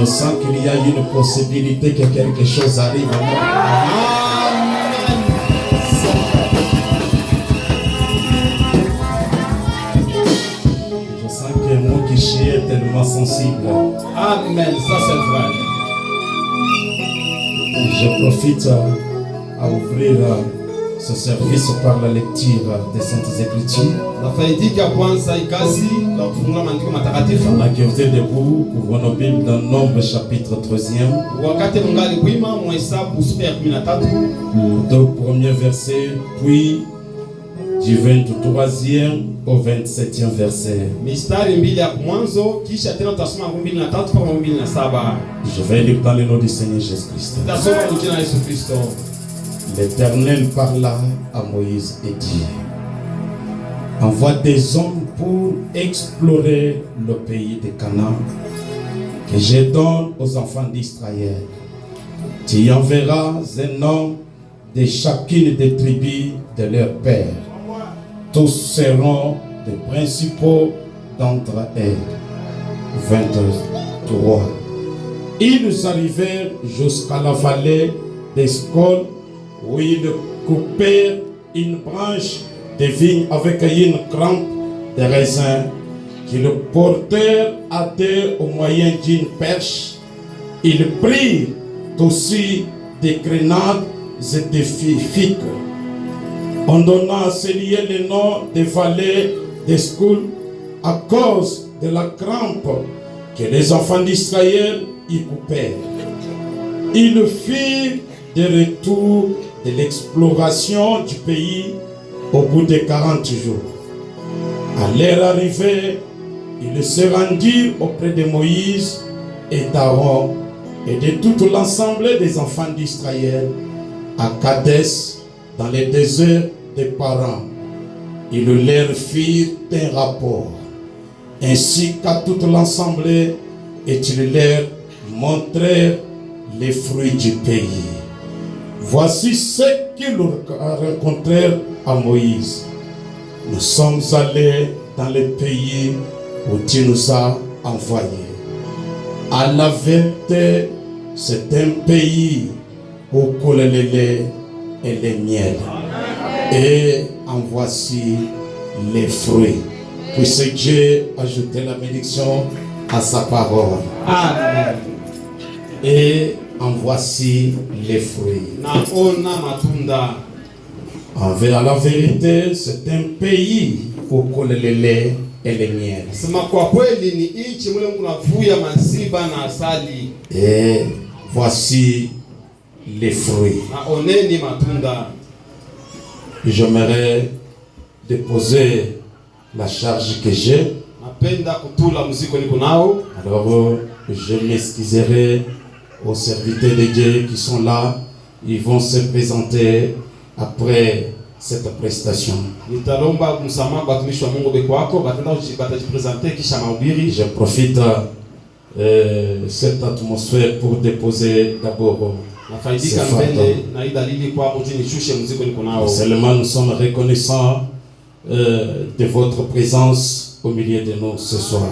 Je sens qu'il y a une possibilité que quelque chose arrive à moi. Je sens que mon guichet est tellement sensible. Amen, ça c'est vrai. Je profite à ouvrir ce service par la lecture des Saintes Écritures. Là que vous êtes debout, ouvrons nos Bibles dans Nombre chapitre 13e. Les deux premiers versets, puis du 23e au 27e verset. Je vais lire dans le nom du Seigneur Jésus-Christ. L'Éternel parla à Moïse et dit: envoie des hommes pour explorer le pays de Canaan que je donne aux enfants d'Israël. Tu y enverras un homme de chacune des tribus de leur père. Tous seront des principaux d'entre eux. 23. Ils arrivèrent jusqu'à la vallée d'Escol, où ils coupèrent une branche de vigne avec une crampe de raisin, qu'ils portèrent à deux au moyen d'une perche. Ils prirent aussi des grenades et des figues. On donna à ce lieu le nom de vallée d'Escol à cause de la crampe que les enfants d'Israël y coupèrent. Ils firent de retour de l'exploration du pays au bout de 40 jours. À leur arrivée, ils se rendirent auprès de Moïse et d'Aaron et de toute l'ensemble des enfants d'Israël à Kadès, dans le désert de Paran. Ils leur firent un rapport, ainsi qu'à toute l'ensemble, et ils leur montrèrent les fruits du pays. Voici ce qu'ils rencontrèrent à Moïse. Nous sommes allés dans le pays où tu nous as envoyés. À la vérité, c'est un pays où coule le lait et le miel. Et en voici les fruits. Puisse Dieu ajouter la bénédiction à sa parole. Amen. Et en voici les fruits. Envers la vérité, c'est un pays où coule le lait et le miel. Et voici les fruits. J'aimerais déposer la charge que j'ai. Alors, je m'excuserai aux serviteurs de Dieu qui sont là. Ils vont se présenter après cette prestation. Je profite de cette atmosphère pour déposer d'abord. Seulement nous sommes reconnaissants de votre présence au milieu de nous ce soir.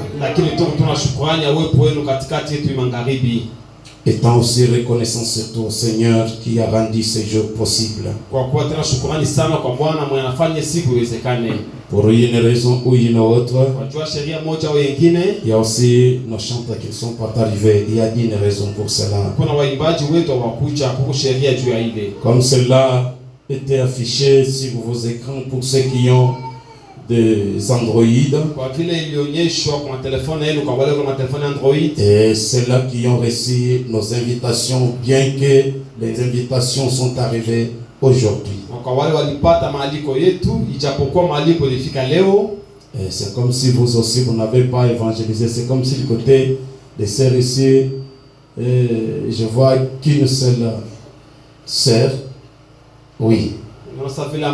Étant aussi reconnaissant surtout au Seigneur qui a rendu ce jour possible. Pour une raison ou une autre, il y a aussi nos chanteurs qui ne sont pas arrivés. Il y a une raison pour cela. Comme cela était affiché sur vos écrans pour ceux qui ont des Android, et ceux-là qui ont reçu nos invitations, bien que les invitations sont arrivées aujourd'hui. C'est comme si vous aussi vous n'avez pas évangélisé. C'est comme si du côté des sœurs ici, je vois qu'une seule sœur, oui,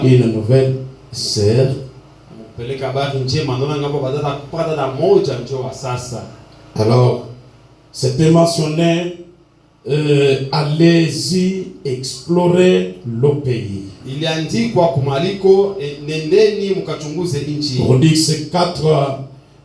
une nouvelle sœur. Alors, c'était mentionné, allez-y explorer le pays. On dit que c'est 4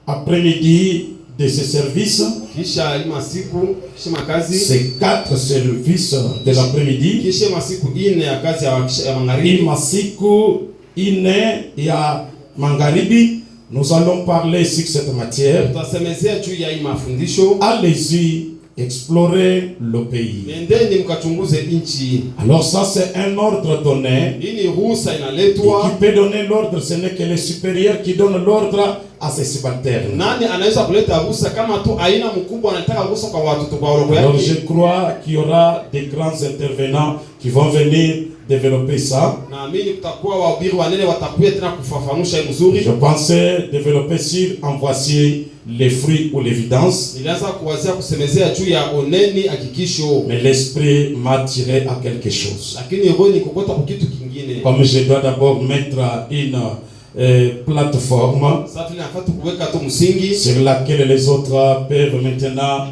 après-midi de ces services, kisha masiku kisha makazi, ces 4 services de l'après-midi, kisha masiku ine ya kazi ya magharibi, masiku ine ya magharibi. Nous allons parler sur cette matière. Tutasemezea juu ya mafundisho. Allez-y explorer le pays. Nendeni mkachunguze nchi. Alors ça c'est un ordre donné. Hii ni ruhusa Et inaletwa. qui peut donner l'ordre, ce n'est que le supérieur qui donne l'ordre à ses subalternes. Nani anaweza kuleta ruhusa kama tu aina mkubwa anataka ruhusa kwa watoto kwa wadogo Alors yake? je crois qu'il y aura des grands intervenants qui vont venir développer ça. Naamini kutakuwa wahubiri wanene watakuja tena kufafanusha hii mzuri. Je pensais développer sur en voici les fruits ou l'évidence. Nilianza kuwazia kusemezea juu ya oneni hakikisho. Mais l'esprit m'a tiré à quelque chose. Lakini roho ni kokota kwa kitu kingine. Comme je dois d'abord mettre une plateforme Sasa tunafaa kuweka tu msingi sur laquelle les autres peuvent maintenant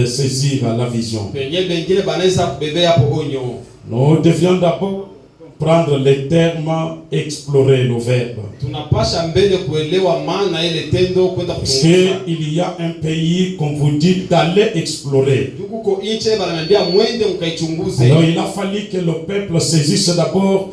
saisir la vision. penye bengine banaweza kubebea hapo onyo. Nous devions d'abord prendre les termes, explorer le verbe. Tunapasha mbele kuelewa maana ile tendo kwenda Parce kuchunguza. qu'il y a un pays qu'on vous dit d'aller explorer. Tuko nje bananiambia mwende mkaichunguze. Alors il a fallu que le peuple saisisse d'abord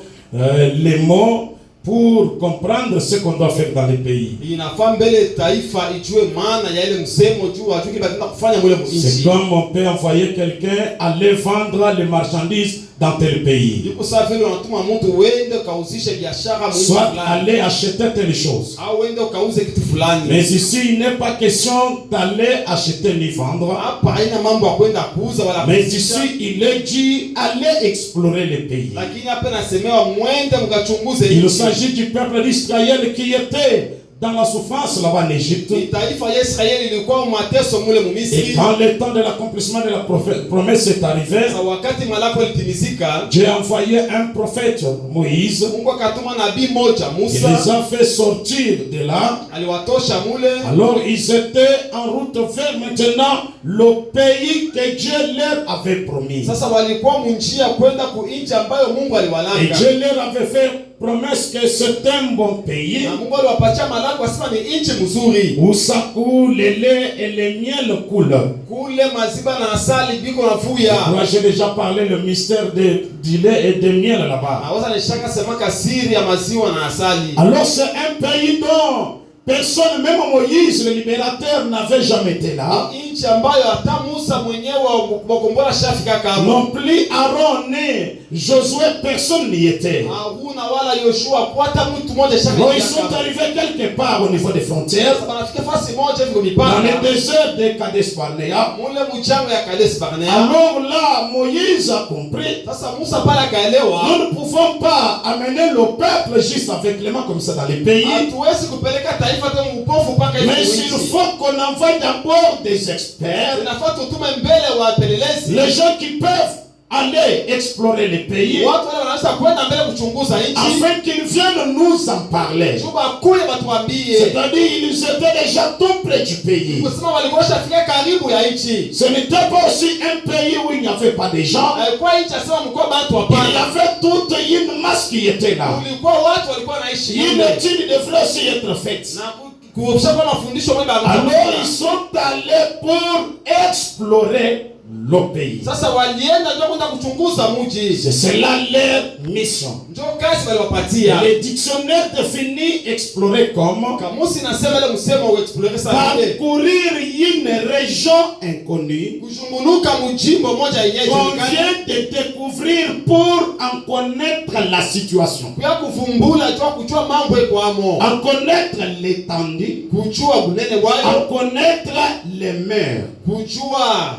les mots pour comprendre ce qu'on doit faire dans les pays. Inafaa mbele taifa ijue maana ya ile msemo juu ajue kibatenda kufanya mule C'est mnchi. comme on peut envoyer quelqu'un aller vendre les marchandises dans tel pays. Yuko sawa vile unatuma mtu uende kauzishe biashara mwingi Soit fulani. aller acheter telle chose. Au uende ukauze kitu fulani. Mais ici, il n'est pas question d'aller acheter ni vendre. Hapa haina mambo ya kwenda kuuza wala Mais kuzisha. ici, il est dit aller explorer les pays. Lakini hapa nasemewa mwende mkachunguze Il nchi. s'agit du peuple d'Israël qui était dans la souffrance là-bas en Égypte. Ni taifa ya Israeli ilikuwa mateso mule Et Misri. quand le temps de l'accomplissement de la promesse est arrivé, Sasa wakati malako ilitimizika, Dieu a envoyé un prophète, Moïse. Mungu akatuma nabii moja Il les Musa, a fait sortir de là. aliwatosha mule. Alors ils étaient en route vers maintenant le pays que Dieu leur avait promis. Sasa walikuwa munjia kwenda kuinchi ambayo Mungu Et aliwalanga. Dieu leur avait fait promesse que c'est un bon pays Na Mungu aliwapatia malako asema ni inchi mzuri. où ça coule le lait et le miel coulent. Kule maziba na asali biko na fuya. Moi j'ai déjà parlé le mystère du lait et du miel là-bas. Na wasa nishaka semaka siri ya maziwa na asali. Alors c'est un pays dont personne, même Moïse le libérateur, n'avait jamais été là. Inchi ambayo hata Musa mwenyewe wa kukombola shafika kama. Non plus Aaron ni Josué, personne n'y était. Haruna wala Yoshua kwata mtu mmoja shafika Donc kama. ils sont arrivés quelque part au niveau des frontières, Sasa banafika fasi moja hivi kwa dans mipaka. le désert de Kadesh Barnea. Mule mchanga ya Kades Barnea. Alors là, Moïse a compris. Sasa Musa pala akaelewa. Nous ne pouvons pas amener le peuple juste avec les mains comme ça dans les pays. Hatuwezi kupeleka taifa kama upofu paka hivi. Mais il faut qu'on envoie d'abord des experts, Inafaa tutume mbele wapelelezi. les gens qui peuvent aller explorer les pays, Watu wale wanaweza kwenda mbele kuchunguza nchi. afin qu'ils viennent nous en parler. Juba kule watuambie. C'est-à-dire ils étaient déjà tout près du pays. Kusema walikuwa shafika karibu ya nchi. Ce n'était pas aussi un pays où il n'y avait pas de gens. Kwa nchi asema mkoa watu Il y hapana. avait toute une masse qui était là. Kulikuwa watu walikuwa naishi. Une étude devrait aussi être faite. Na kuofisha kwa mafundisho mwenda. Alors ils sont allés pour explorer le pays. Sasa walienda ndio kwenda kuchunguza mji. C'est cela leur mission. Ndio kazi waliwapatia. Les dictionnaires définissent explorer comme Kamusi nasema ile msemo wa explore sana. parcourir une région inconnue Kuzunguluka mjimbo moja yenyewe qu'on julikana. vient de découvrir pour en connaître la situation, Pia kuvumbula jua kujua mambo yako amo. en connaître l'étendue, Kujua bunene en wayo. connaître les mers. Kujua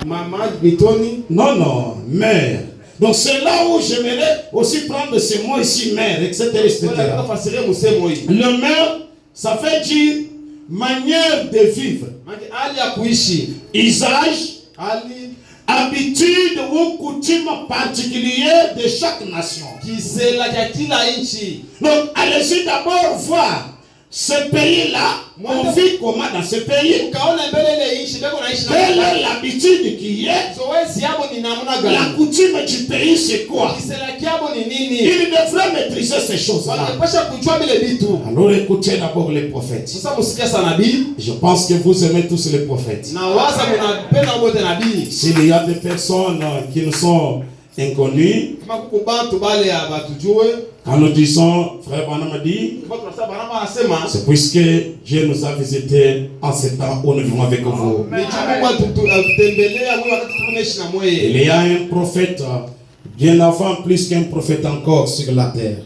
mama mitoni. Non, mer. Donc c'est là où j'aimerais aussi prendre ces mots ici, mer, etc. etc. Nataka fasiria msemo hii. Le mer, ça veut dire manière de vivre, Hali ya kuishi. usage, Hali habitude ou coutume particulière de chaque nation. kisela cha kila nchi. Donc allez-y d'abord voir Ce pays-là, on vit comment dans ce pays? Quelle est l'habitude qui est? La coutume du pays, c'est quoi? Il devrait maîtriser ces choses-là. Alors écoutez d'abord les prophètes. Je pense que vous aimez tous les prophètes. S'il y a des personnes qui nous sont inconnues, quand nous disons, frère Branham a dit, c'est puisque Dieu nous a visités en ce temps où nous vivons avec vous. Il y a un prophète, bien avant, plus qu'un prophète encore sur la terre.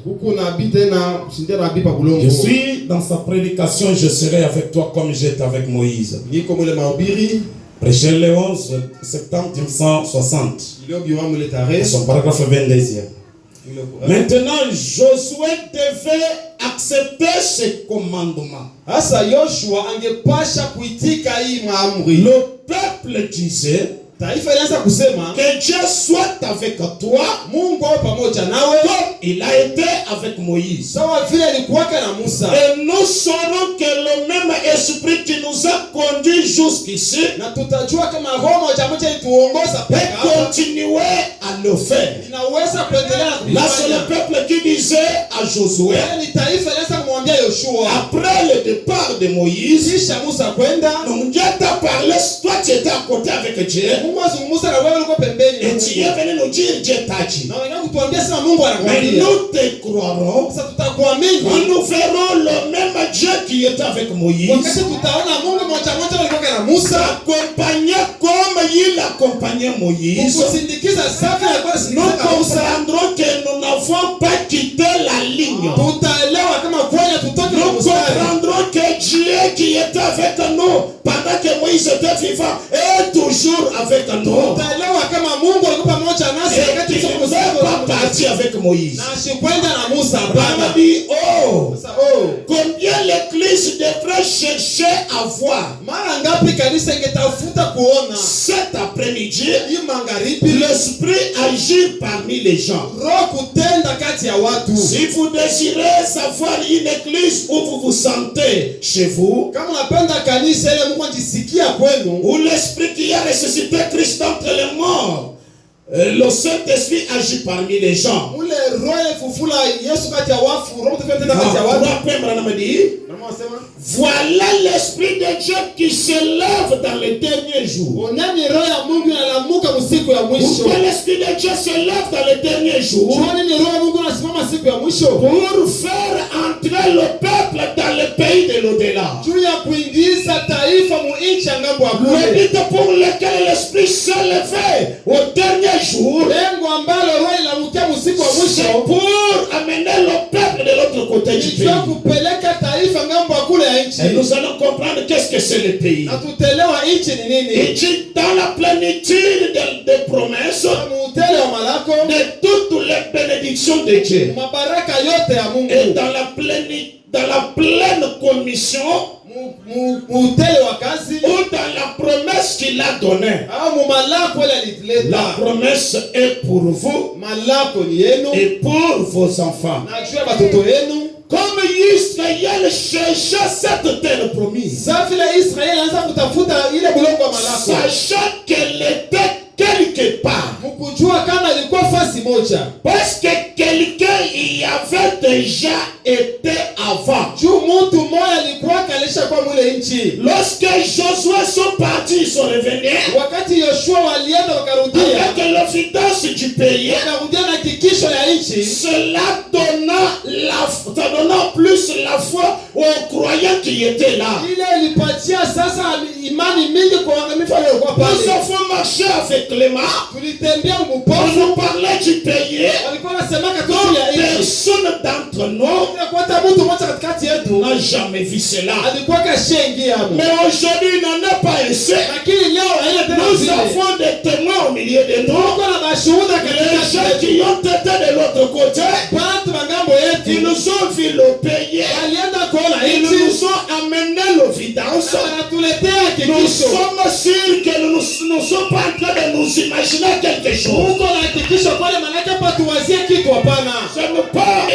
Je suis dans sa prédication, je serai avec toi comme j'étais avec Moïse. Prêché le 11 septembre 1960. Son paragraphe 22e. Maintenant, Josué devait accepter ce commandement. Le peuple disait que Dieu soit avec toi comme il a été avec Moïse. Et nous saurons que le même esprit qui nous a conduits jusqu'ici peut continuer à le faire. Là c'est le peuple qui disait à Josué, après le départ de Moïse, donc Dieu t'a parlé, toi tu étais à côté avec Dieu. Et tu es venu nous dire Dieu t'a dit. Mais nous te croirons quand nous verrons le même Dieu qui était avec Moïse accompagné comme il accompagnait Moïse. Nous comprendrons que nous n'avons pas quitté la ligne. Nous comprendrons que Dieu qui était avec nous pendant que Moïse était vivant est toujours avec nous. Et qui ne veut pas partir avec Moïse. Abraham dit, oh, combien l'église devrait chercher à voir. Cet après-midi, l'esprit agit parmi les gens. Si vous désirez savoir une église où vous vous sentez chez vous, où l'esprit qui a ressuscité Christ d'entre les morts, le Saint-Esprit agit parmi les gens. Voilà l'Esprit de Dieu qui s'élève dans les derniers jours. Pourquoi l'Esprit de Dieu s'élève dans les derniers jours? Pour faire entrer le peuple dans le pays de l'au-delà. Le but pour lequel l'Esprit s'est levé au dernier jour, c'est pour amener le peuple de l'autre côté du pays. Et nous allons comprendre qu'est-ce que c'est le pays. Et dans la plénitude des promesses, de toutes les bénédictions de Dieu, et dans la pleine commission, ou dans la promesse qu'il a donnée. La promesse est pour vous et pour vos enfants. Comme Israël cherchait cette terre promise, sachant qu'elle était quelque part, parce que quelqu'un y avait déjà été avant. Lorsque Josué sont partis, ils sont revenus avec l'évidence du pays, cela donnant plus la foi aux croyants qui étaient là. Nous avons marché avec les mains, on nous parlait du pays. Personne d'entre nous n'a jamais vu cela. Mais aujourd'hui, il n'en a pas essayé. Nous avons des témoins au milieu de nous. Les gens qui ont été de l'autre côté, ils nous ont vu le pays. Ils nous ont amené l'évidence. Nous sommes sûrs que nous ne sommes pas en train de nous imaginer quelque chose. Je me parle.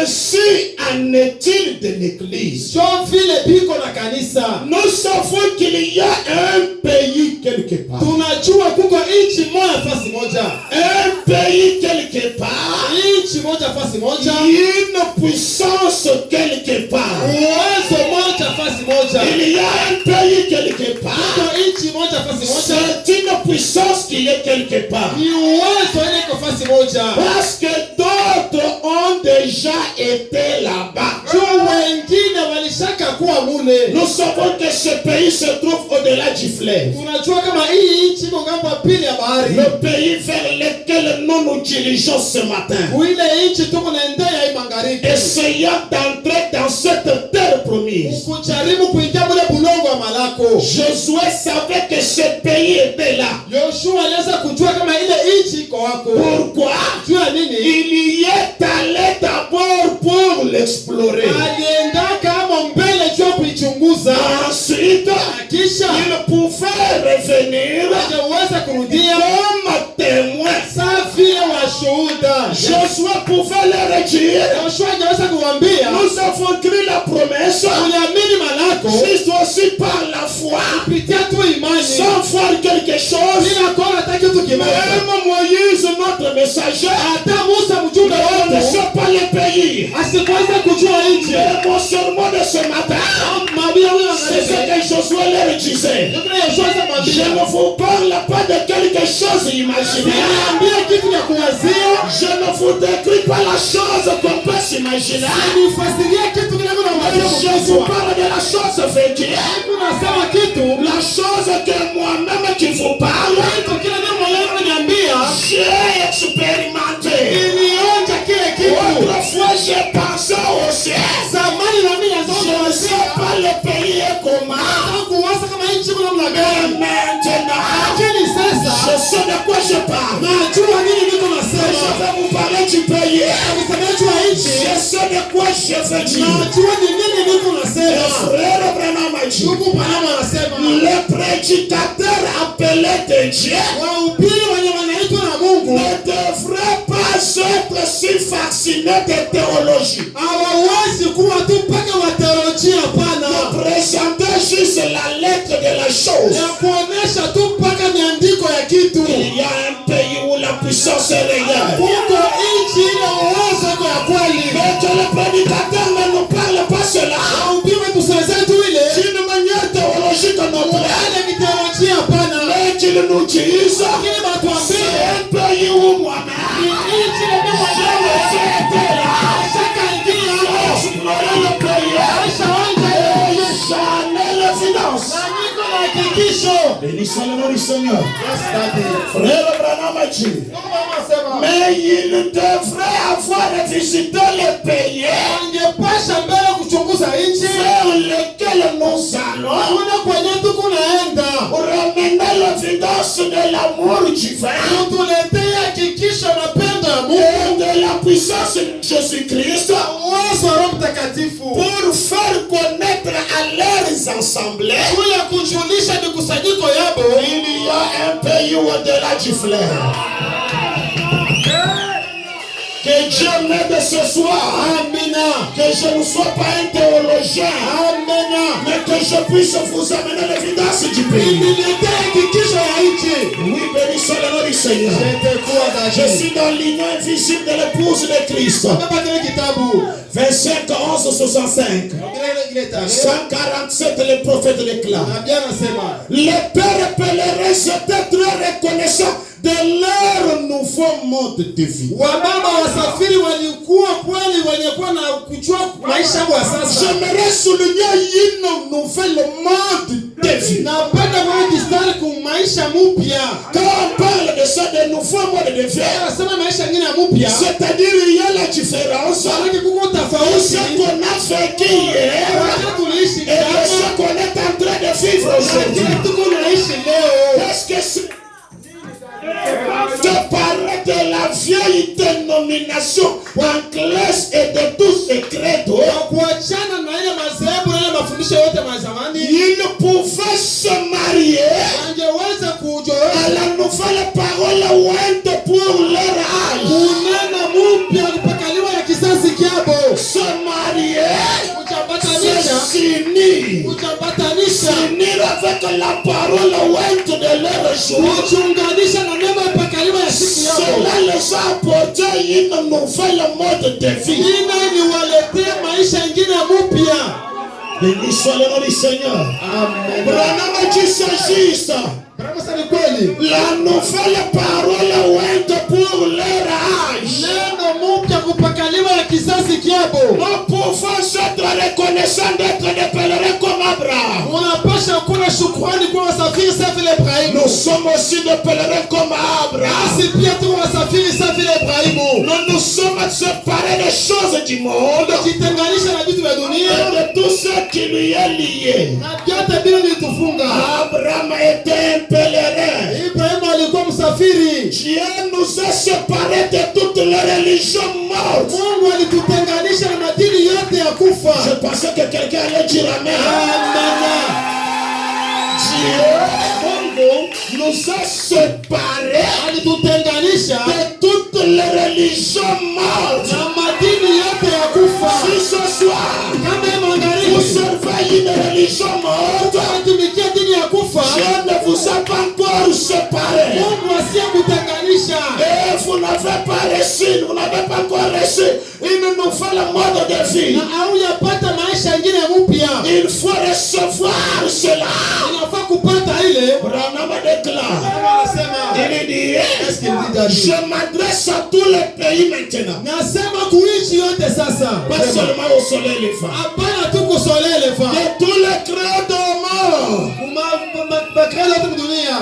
Ainsi en est-il de l'église? Jo vile biko na kanisa. Nous savons qu'il y a un pays quelque part. Tunajua kuko nchi moja fasi moja. Un pays quelque part. Nchi moja fasi moja. Une puissance quelque part. Uwezo moja fasi moja. Il y a un pays quelque part. Kuko nchi moja fasi moja. C'est une puissance qui est quelque part. Ni uwezo ile fasi moja. Parce que d'autres ont déjà été là-bas. Jo wengine walishaka kuwa mule. Nous savons que ce pays se trouve au-delà du fleuve. Tunajua kama hii nchi iko ngambo pili ya bahari. Le pays vers lequel nous nous dirigeons ce matin. Ile nchi tuko naendea hii magharibi. Essayant d'entrer dans cette terre promise. Kujaribu kuingia mule bulongo wa malako. Josué savait que ce pays était là. Yoshua aliweza kujua kama ile nchi iko wako. Pourquoi? Jua nini? Il y est allé d'abord pour l'explorer. Alienda kama mbele jua kuichunguza. Ensuite, Kisha il pouvait revenir angeweza kurudia comme témoin. saa vile washuhuda. Josué pouvait leur dire, Yoshua angeweza kuambia, nous avons cru la promesse, uliamini malako juste aussi par la foi, kupitia tu imani sans faire quelque chose. bila kuona hata kitu kimoja. Même Moïse, notre messager, Hata Musa mjumbe ne wetu sait pas le pays. asikuweza kujua nchi. Et mon sermon de ce matin, Mabia huyo c'est ce que Josué leur disait. Je ne vous parle pas de quelque chose imaginaire. Ambia kitu cha kuwazia. Je ne vous décris pas la chose qu'on peut s'imaginer. Nifasiria kitu kinako na Je mabia vous parle de la chose vécue. Unasema kitu La chose que moi-même qui vous parle, kitu kile ndio mwalimu ananiambia. j'ai expérimenté. Nilionja kile kitu. Autrefois, j'ai pensé au ciel. Zamani na mimi Je ne sais pas le pays est comment. kuwasa kama nchi kuna mna Mais gani. maintenant, Lakini sasa je sais de quoi je parle. najua nini niko Je nasema. vais vous parler du pays. Akisema jua nchi. Je sais de quoi je veux dire. Najua ni nini niko Le nasema. frère Branham a dit, Ndugu Branham anasema le prédicateur appelé de Dieu wahubiri wenye wanaitwa na Mungu ne devrait pas être si fasciné de théologie. hawawezi kuwa tu mpaka wa teolojia. Hapana, Ne présenter juste la lettre de la chose. ya kuonesha tu mpaka miandiko ya kitu. Il y a un pays où la puissance est réelle. Kuko nchi ile uwezo iko ya kweli. Mais que le prédicateur ne nous parle pas cela Wahubiri wetu sasa tu ile d'une manière théologique non plus. wale kiteolojia. Hapana, Mais qu'il nous dise, lakini c'est batuambie un pays où moi-même, nchi ile ndio mwenyewe shaka ingia explorer le pays. aishaonja Et j'en ai l'évidence. na niko na hakikisho. Bénissons le nom du Seigneur. Yes, daddy. Frère Branham a dit, Ndugu mama anasema mais il devrait avoir visité le pays angepasha mbele kuchunguza nchi vers lequel nous allons, kuna kwenye tuko naenda, ramener l'évidence de l'amour divin utuletee hakikisho mapendo ya Mungu, et de la puissance de Jésus-Christ uwezo wa Roho Mtakatifu pour faire connaître à leurs assemblées juu ya kujulisha mikusanyiko yabo il y a un pays au-delà du fleuve. Que Dieu m'aide ce soir. Amina. Que je ne sois pas un théologien, Amina. mais que je puisse vous amener l'évidence du pays. Niletee hakikisho ya nchi. Oui, bénissons le nom du Seigneur. Nitakuwa Je dhahiri. suis dans l'union invisible de l'épouse de Christ. Baba kile kitabu 25, 11, 65. kile tarehe 147, le prophète déclare. nabii anasema Les pères pèlerins étaient très reconnaissants de leur nouveau mode de vie. wababa wasafiri walikuwa kweli wenye kuwa na kujua maisha ya sasa. J'aimerais souligner une nouvelle mode de vie. Napenda kwa kistari kwa maisha mpya. Quand on parle de ça, de nouveaux modes de vie, Anasema maisha mengine ya mpya. c'est-à-dire il y a la différence Maana kuko entre tofauti. ce qu'on a vécu hier Wakati tuliishi et jana ce qu'on est en train de vivre na aujourd'hui. kile tuko naishi leo. Parce que te parler de la vieille dénomination anglaise et de tous ces credos, Kwa kuachana na ile madhehebu na ile mafundisho yote ya zamani, ils pouvaient se marier wangeweza à kujoa la nouvelle parole ointe pour leur âge. kunena mpya ulipokaliwa ya kizazi kyabo. Se marier s'unir. Ujambatanisha. S'unir avec la parole ouinte de leur joie. Ujiunganisha na neno ipakaliwa ya siku yako. Cela les a apporté une nouvelle mode de vie. Ina iliwaletea maisha ingine mpya. Béni soit le nom du Seigneur. Amen. Branham dit c'est juste. La nouvelle parole ouinte pour leur âge. Neno mpya kupakaliwa ya kizazi kiabo. Nous pouvons être reconnaissants d'être des pèlerins comme Abraham. Unapasha kuwa shukrani kwa wasafiri safi vile Ibrahimu. Nous sommes aussi des pèlerins comme Abraham. Nasi pia tu wasafiri safi vile Ibrahimu. Nous nous sommes séparés des choses du monde. Jitenganisha na vitu vya dunia et de tout ce qui lui est lié. na vyote bila vilitufunga. Abraham était un pèlerin. Ibrahimu alikuwa msafiri. Dieu nous a séparés de toutes les religions mortes. Mungu alitutenganisha na madini yote ya kufa. Je pensais que quelqu'un allait dire amen. Amen. Dieu nous a séparés Alitutenganisha de toutes les religions mortes. na madini yote ya kufa. Si ce soir Kama vous magharibi servez une religion morte, tunatumikia dini ya kufa, Dieu ne vous a pas encore séparé. Mungu asiyekutenganisha. Et vous n'avez pas reçu, vous n'avez pas encore reçu une nouvelle mode de vie. Na haujapata maisha ingine mpya. Il faut recevoir cela. Unafaa kupata ile. Branham déclare, Anasema, il dit, je m'adresse à tous les pays maintenant. nasema kuishi yote sasa. Pas seulement au soleil les femmes. Hapana tu kusolele fa. De tous les créés de mort. Makrela yote dunia.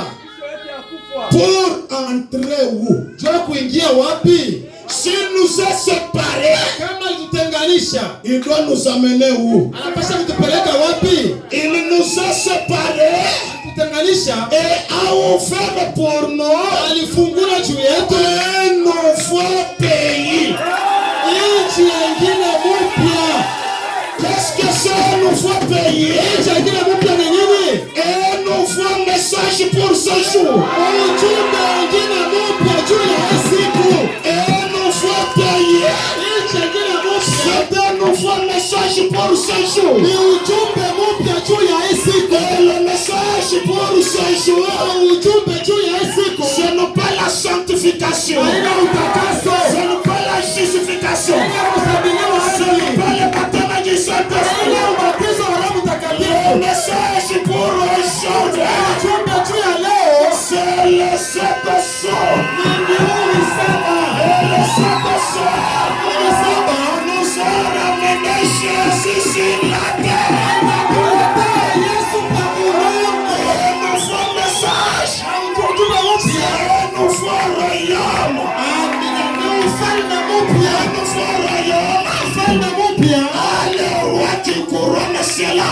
Pour entrer où? Jua kuingia wapi? S'il nous a séparés, Kama alitutenganisha, il doit nous amener où? anapasha kutupeleka wapi? Il nous a séparés Kutenganisha et a offert pour nous alifungula juu yetu un nouveau pays. nchi nyingine mpya. Qu'est-ce que c'est un nouveau pays? Nchi nyingine mpya ni nini? Un nouveau message pour ce jour. Ujumbe nyingine mpya juu ya siku. Un nouveau pays. Nchi nyingine mpya C'est un nouveau message pour ce jour. ni ujumbe mpya juu ya siku. Et le message pour ce jour, Ujumbe juu ya siku ce n'est pas la sanctification. haina utakaso, Ce n'est pas la justification. haina kusabiliwa Ce haki, n'est pas le baptême du Saint-Esprit. haina ubatizo wa Roho Mtakatifu. Le message pour aujourd'hui, Ujumbe juu ya leo c'est le Saint-Esprit. ni mihuri saba. Et le Saint-Esprit Mihuri saba nous a ramené Jésus sur la terre. inakuletea Yesu kwa urongo. Un nouveau message. Ujumbe mpya Un nouveau royaume. ni ufalme mpya. Un nouveau royaume. Ufalme mpya Ah, le roi qui couronne cela.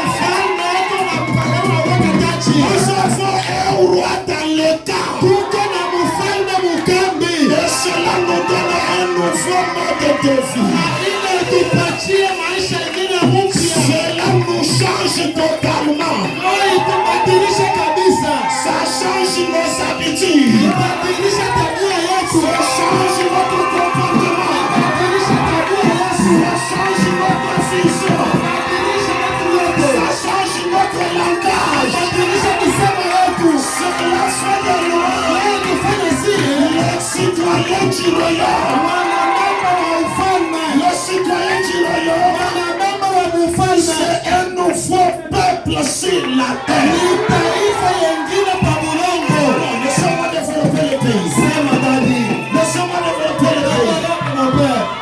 ufalme wako unapakaliwa weka taji. Nous avons un roi dans le camp. Tuko na mfalme mkambi. Et cela nous donne un nouveau mode de vie. Ile tupatie maisha ingine mpya. Cela nous change totalement. Roho itubadilishe kabisa. Ça change nos habitudes. Ibadilishe tabia yetu. Ça change notre comportement. Ibadilishe tabia yetu. Ça change notre vision. Ibadilishe watu wote. Ça change notre langage. Ibadilishe kisema yetu. Cela fait de nous Leo tufanye siri. les citoyens du royaume. Wanamemba wa ufalme. Les citoyens du royaume. Wanamemba wa ufalme. C'est un nouveau peuple sur la terre. Ni taifa yengine pa mulongo. Laissez-moi développer le pays. Sema dadi. Laissez-moi développer le pays.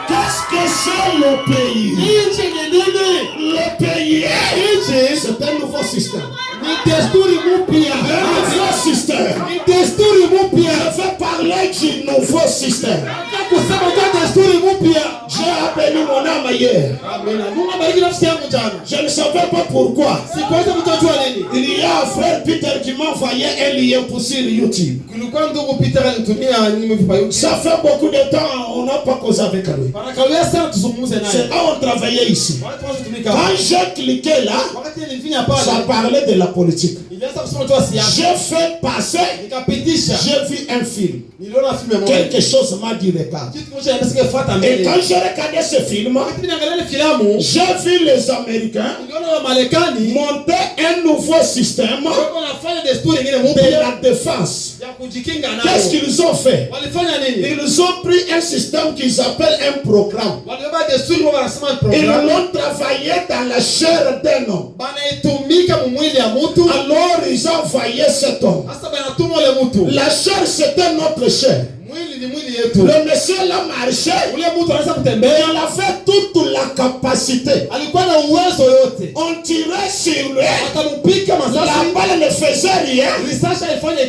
Qu'est-ce que c'est le pays? Nchi ni nini? Le pays, Nchi c'est un nouveau système. ni desturi mpya. Un nouveau système. Ni desturi mpya. Je vais parler du nouveau système. Nataka kusema kwa desturi mpya. J'ai appelé mon âme hier. Amina. Mungu abariki nafsi yangu jana. Je ne savais pas pourquoi. Sikuweza kutojua nini. Il y a un frère Peter qui m'a envoyé un lien pour sur YouTube. Kulikuwa ndugu Peter alinitumia nyimbo vipa yote. Ça fait beaucoup de temps, on n'a pas causé avec lui. Barakawia sana tuzungumze naye. C'est quand on travaillait ici. Watu tunatumika. Quand j'ai cliqué là, Wakati nilifinya pale. ça parlait de la politique. J'ai fait passer, j'ai vu un film. Quelque chose m'a dit regarde. Et quand j'ai regardé ce film, j'ai vu les Américains monter un nouveau système de la défense. Qu'est-ce qu'ils ont fait? Ils ont pris un système qu'ils appellent un programme. Ils l'ont travaillé dans la chair d'un homme. Alors ils ont envoyé cet homme. La chair c'était notre chair. Le monsieur l'a marché, il avait toute la capacité. On tirait sur lui, la balle ne faisait rien.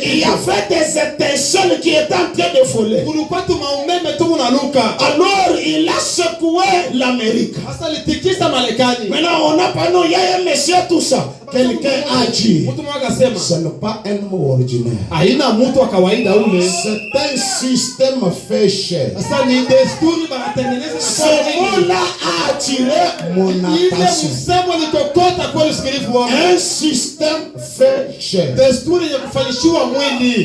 Il y avait des étincelles qui étaient en train de voler. Alors il a secoué l'Amérique. Maintenant on n'a pas, non, il y a un monsieur tout ça. Quelqu'un a dit, ce n'est pas un mot ordinaire. C'est un système fait cher. Ce mot-là a attiré mon attention. Un système fait cher.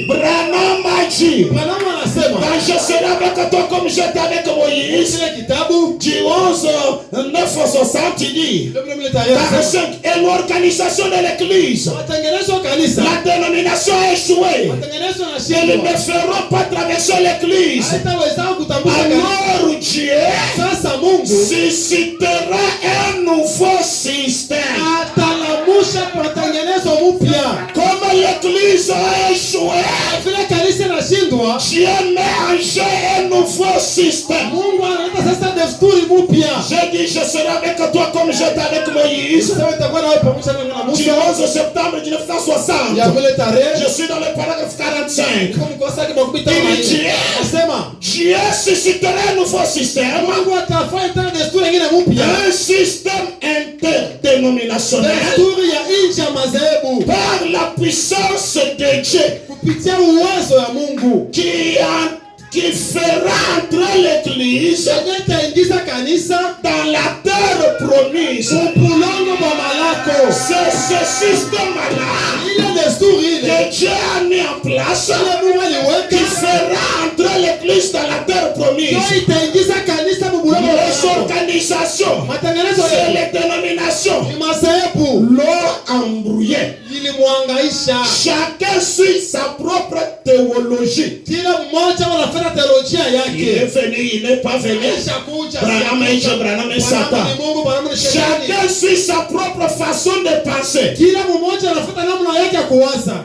Branham a dit, quand je serai avec toi comme j'étais avec Moïse, du 11, 9, 60, il dit, 45, et l'organisation de l'église, la dénomination a échoué. Ils ne feront pas traverser l'église. Alors Dieu suscitera un nouveau système. Comme l'église a échoué, Dieu met en jeu un nouveau système. J'ai dit, je serai avec toi comme j'étais avec Moïse. Du 11 septembre 1960. Je suis dans le paragraphe 45. Il dit, Dieu suscitera un nouveau système. Un système interdénominationnel par la puissance de Dieu qui fera entrer l'église dans la terre promise. C'est ce système-là que Dieu a mis en place qui fera entrer l'église dans la terre promise. Les organisations, c'est les dénominations, l'ont embrouillé. Chacun suit sa propre théologie. Il est venu, il n'est pas venu. Branham et Satan. Chacun suit sa propre façon de penser.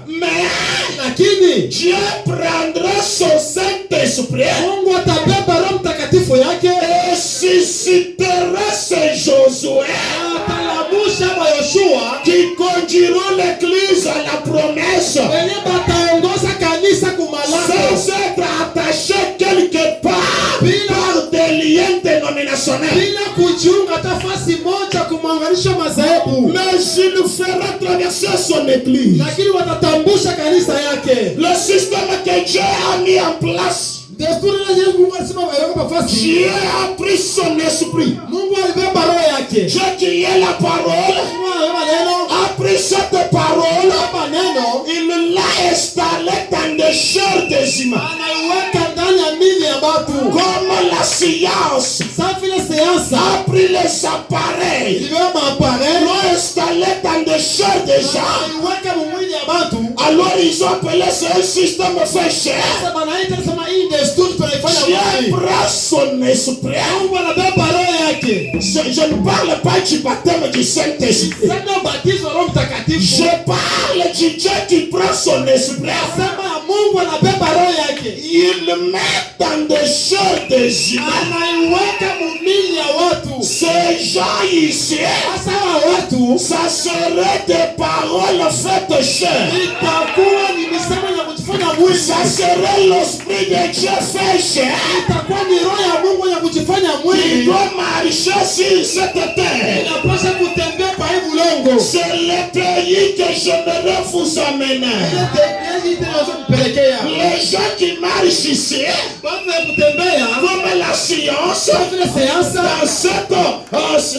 Mais Dieu prendra son Saint-Esprit et suscitera ce Josué qui conduiront l'église à la promesse sans être attaché quelque part par des liens dénominationnels. Mais il fera traverser son église. Le système que Dieu a mis en place, Dieu a pris son esprit. Dieu qui est la parole a pris cette parole, il l'a installée dans des chairs des images. Comme la science a pris les appareils, l'ont installé dans des chairs des gens. Alors ils ont appelé ce système fait cher. Dieu prend son esprit. Je ne parle pas du baptême du Saint-Esprit. Je parle du Dieu qui prend son esprit. Il met dans des chairs des images. Ces gens ici, ça serait des paroles faites chair. Ça serait l'esprit de Dieu fait chair. Il doit marcher sur cette terre. C'est le pays que j'aimerais vous amener. Les gens qui marchent ici, comme la science, vile sayansi,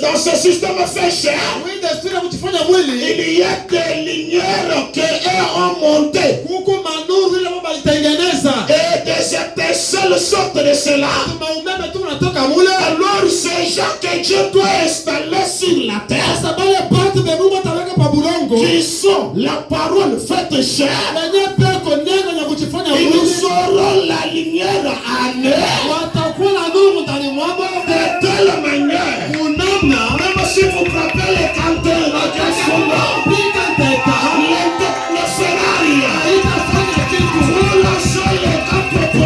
dans ce système fait cher, oui, desturi ya kujifanya mwili, il y a des lumières qui ont monté. huku manuru ile mambo alitengeneza. Et des étincelles sortent de cela. Maumeme tu unatoka mule. Alors ces gens que Dieu doit installer sur la terre, Sasa bale batu be Mungu ataweka pa bulongo, qui sont la parole faite chair, wenye peko neno ya kujifanya ils mwili, auront la lumière en eux. watakuwa na nuru ndani mwao. De telle manière, Munamna même si vous frappez les canteurs, pika teta les Ferrari, haitafanya kitu. vous lancez les capopo,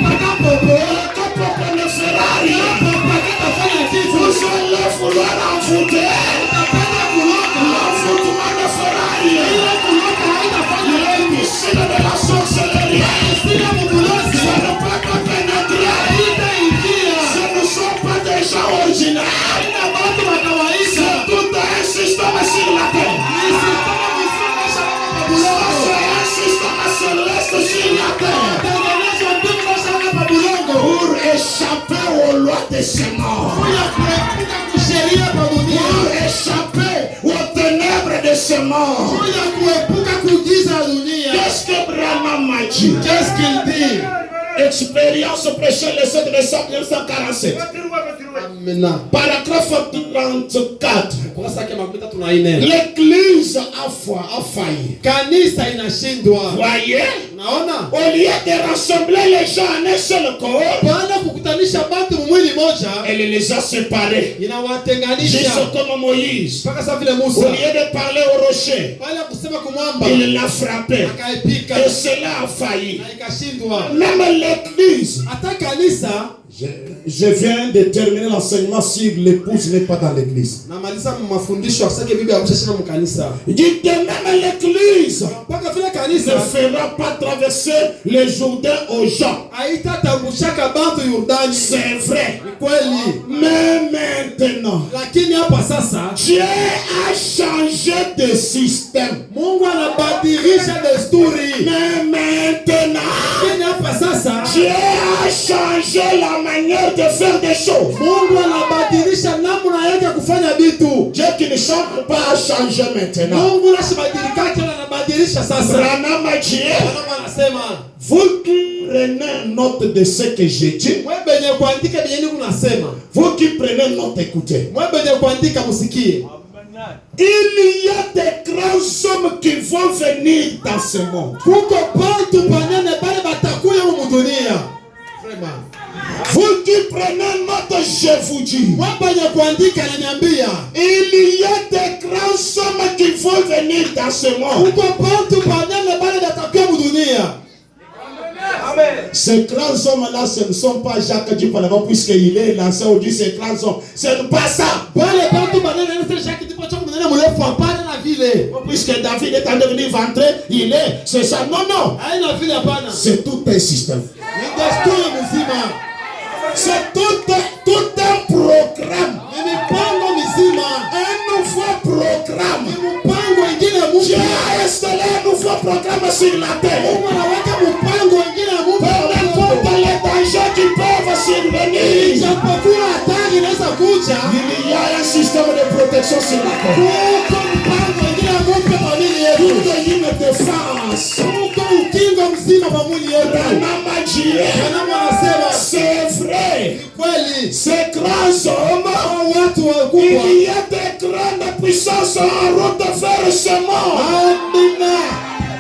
Paka popo les capopo, les Ferrari, haitafanya kitu. vous allez vouloir envoûter Utapenda kuloka, l'envoûtement de Ferrari, ile kuloka haitafanya les kitu. piscines de la sorcellerie. Sina mubulozi Ça ne peut pas pénétrer. haitaingia. Ce ne sont pas des gens ordinaires. Haina watu wa kawaida. C'est tout un système sur la terre. Ni sistema mzima shaka pa Ça, bulongo. c'est un système céleste sur la terre. Tengenezwa mbingu shaka pa bulongo. Pour échapper aux lois de ces morts. Kuya kuepuka kusheria pa dunia. Pour échapper aux ténèbres de ces morts. Kuya kuepuka kugiza dunia. Qu'est-ce que Branham m'a dit? Qu'est-ce qu'il dit? Expérience prêchée le 7 décembre 1947. Amina. Paragraphe 34. Kurasa yake makumi tatu na nne. L'église a failli. Kanisa inashindwa. Voyez? Unaona? Au lieu de rassembler les gens en un seul corps, Baada ya kukutanisha watu mwili moja, elle les a séparés. inawatenganisha. Juste comme Moïse. Mpaka sasa vile Au Musa. lieu de parler au rocher, Baada ya kusema kumwamba, il l'a frappé. akaipika Et cela a failli. na ikashindwa. Même l'église. Hata kanisa, Je viens de terminer l'enseignement sur l'épouse n'est pas dans l'église. namaliza mafundisho asake bibi amshashina mkanisa. Il dit que même l'église Mpaka vile ne kanisa fera pas traverser le Jourdain aux gens. haitatambushaka bantu Yordani. C'est vrai. Ni kweli. Mais maintenant, Lakini hapa sasa Dieu a changé de système. Mungu anabadilisha desturi. Mais maintenant, Lakini hapa sasa Dieu a changé la manière de faire des choses. Mungu anabadilisha namna yake ya kufanya vitu. Dieu qui ne change pas a changé maintenant. Mungu anabadilika tena, anabadilisha sasa. Branham a dit, Bwana anasema, vous qui prenez note de ce que j'ai dit, wewe benye kuandika benye nini unasema? vous qui prenez note, écoutez. Wewe benye kuandika musikie. Il y a des grands hommes qui vont venir dans ce monde. Kuko bantu panene bale batakuya mu dunia. Vraiment. Vous qui prenez note, je vous dis, Wewe benye kuandika ananiambia, il y a des grands hommes qui vont venir dans ce monde. kuko bantu panene bale batakuya mu dunia. Ces grands hommes-là, ce ne sont pas Jacques Dupont, puisqu'il est l'ancien ou dit ces grands hommes. Ce n'est pas ça. Bale bantu panene nese Jacques Dupont chako mnene mrefu hapana na vile. Puisque David est en devenir ventré, il est. C'est ça. Non, non. Haina vile hapana. C'est tout un système. Ni desturi mzima. C'est tout un programme. Ni mipango mizima. Un nouveau programme. Ni mpango ingine Dieu mpya. a installé un nouveau programme sur la terre. Mungu anaweka mpango ingine mpya. Peu importe les dangers qui peuvent survenir, Ijapokuwa hatari inaweza kuja, il y a un système de protection sur la terre. kuko mpango ingine mpya kwa mwili yetu. Toute une défense. Kuko ukingo mzima kwa mwili yetu. Branham a dit, Bwana anasema c'est vrai. kweli, Ces grands hommes, hao watu wakubwa, il y a des grandes puissances en route vers ce monde. amina,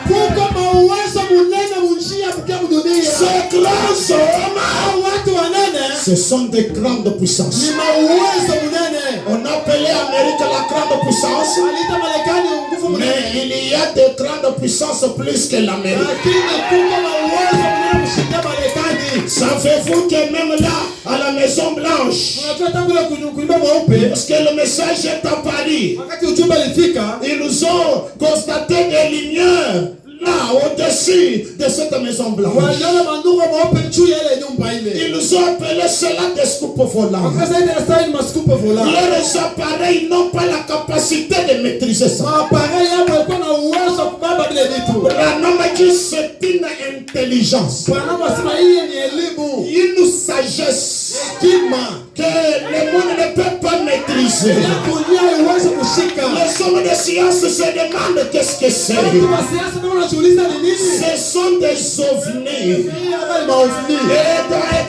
kuko mauwezo munene munjia mkia mudunia. Ces grands hommes, Hao watu wanene ce sont des grandes puissances. ni mauwezo munene. On appelait Amérique la grande puissance, Aliita Marekani nguvu munene, mais il y a des grandes puissances plus que l'Amérique. lakini kuko mauwezo munene kushinda Marekani. Savez-vous que même là, à la Maison Blanche, Unajua tangu ile kuimba mweupe, parce que le message est à Paris, wakati ujumbe ulifika, ils ont constaté des lumières là, au-dessus de cette Maison Blanche. waliona mandugu mweupe juu ya ile nyumba ile. Ils ont appelé cela des scoupes volants. Wakasa ile style maskupe vola. Leurs appareils n'ont pas la capacité de maîtriser ça. Maapare yao walikuwa na uwezo wa kubaba vile vitu. Branham a dit c'est une intelligence, Bwana wasema hii ni elimu. une sagesse les hommes de science se demandent qu'est-ce que c'est. Watu wa siasa ndio wanajiuliza ni nini? Ce sont des ovnis. Hii hapa ni maovni. Et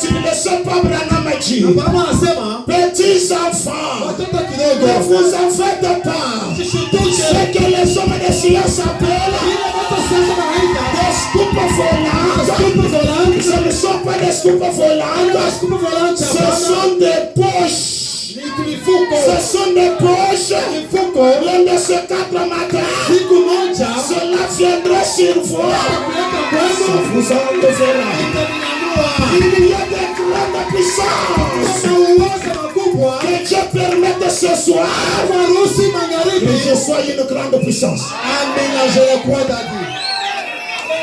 tu ne le sais pas, Branham a dit. Baba anasema Petits enfants, watoto ne kidogo vous en faites pas. msishtuke. Ce que les hommes de science appellent Ile watu wa siasa wanaita des scoop volantes, scoop volant. ce ne sont pas des scoop volantes, Scoop volant ce hapana. sont des poches. Ni mifuko. Ce sont des poches. Mifuko. L'un de ces 4 matins, Siku moja cela viendra sur vous. kuleta Ça kwenu vous enlèvera. itaninyanyua. Il y a des grandes puissances Kuna uwezo mkubwa que Dieu permette ce soir waruhusi que magharibi. je sois une grande puissance. Amina, je le crois daddy.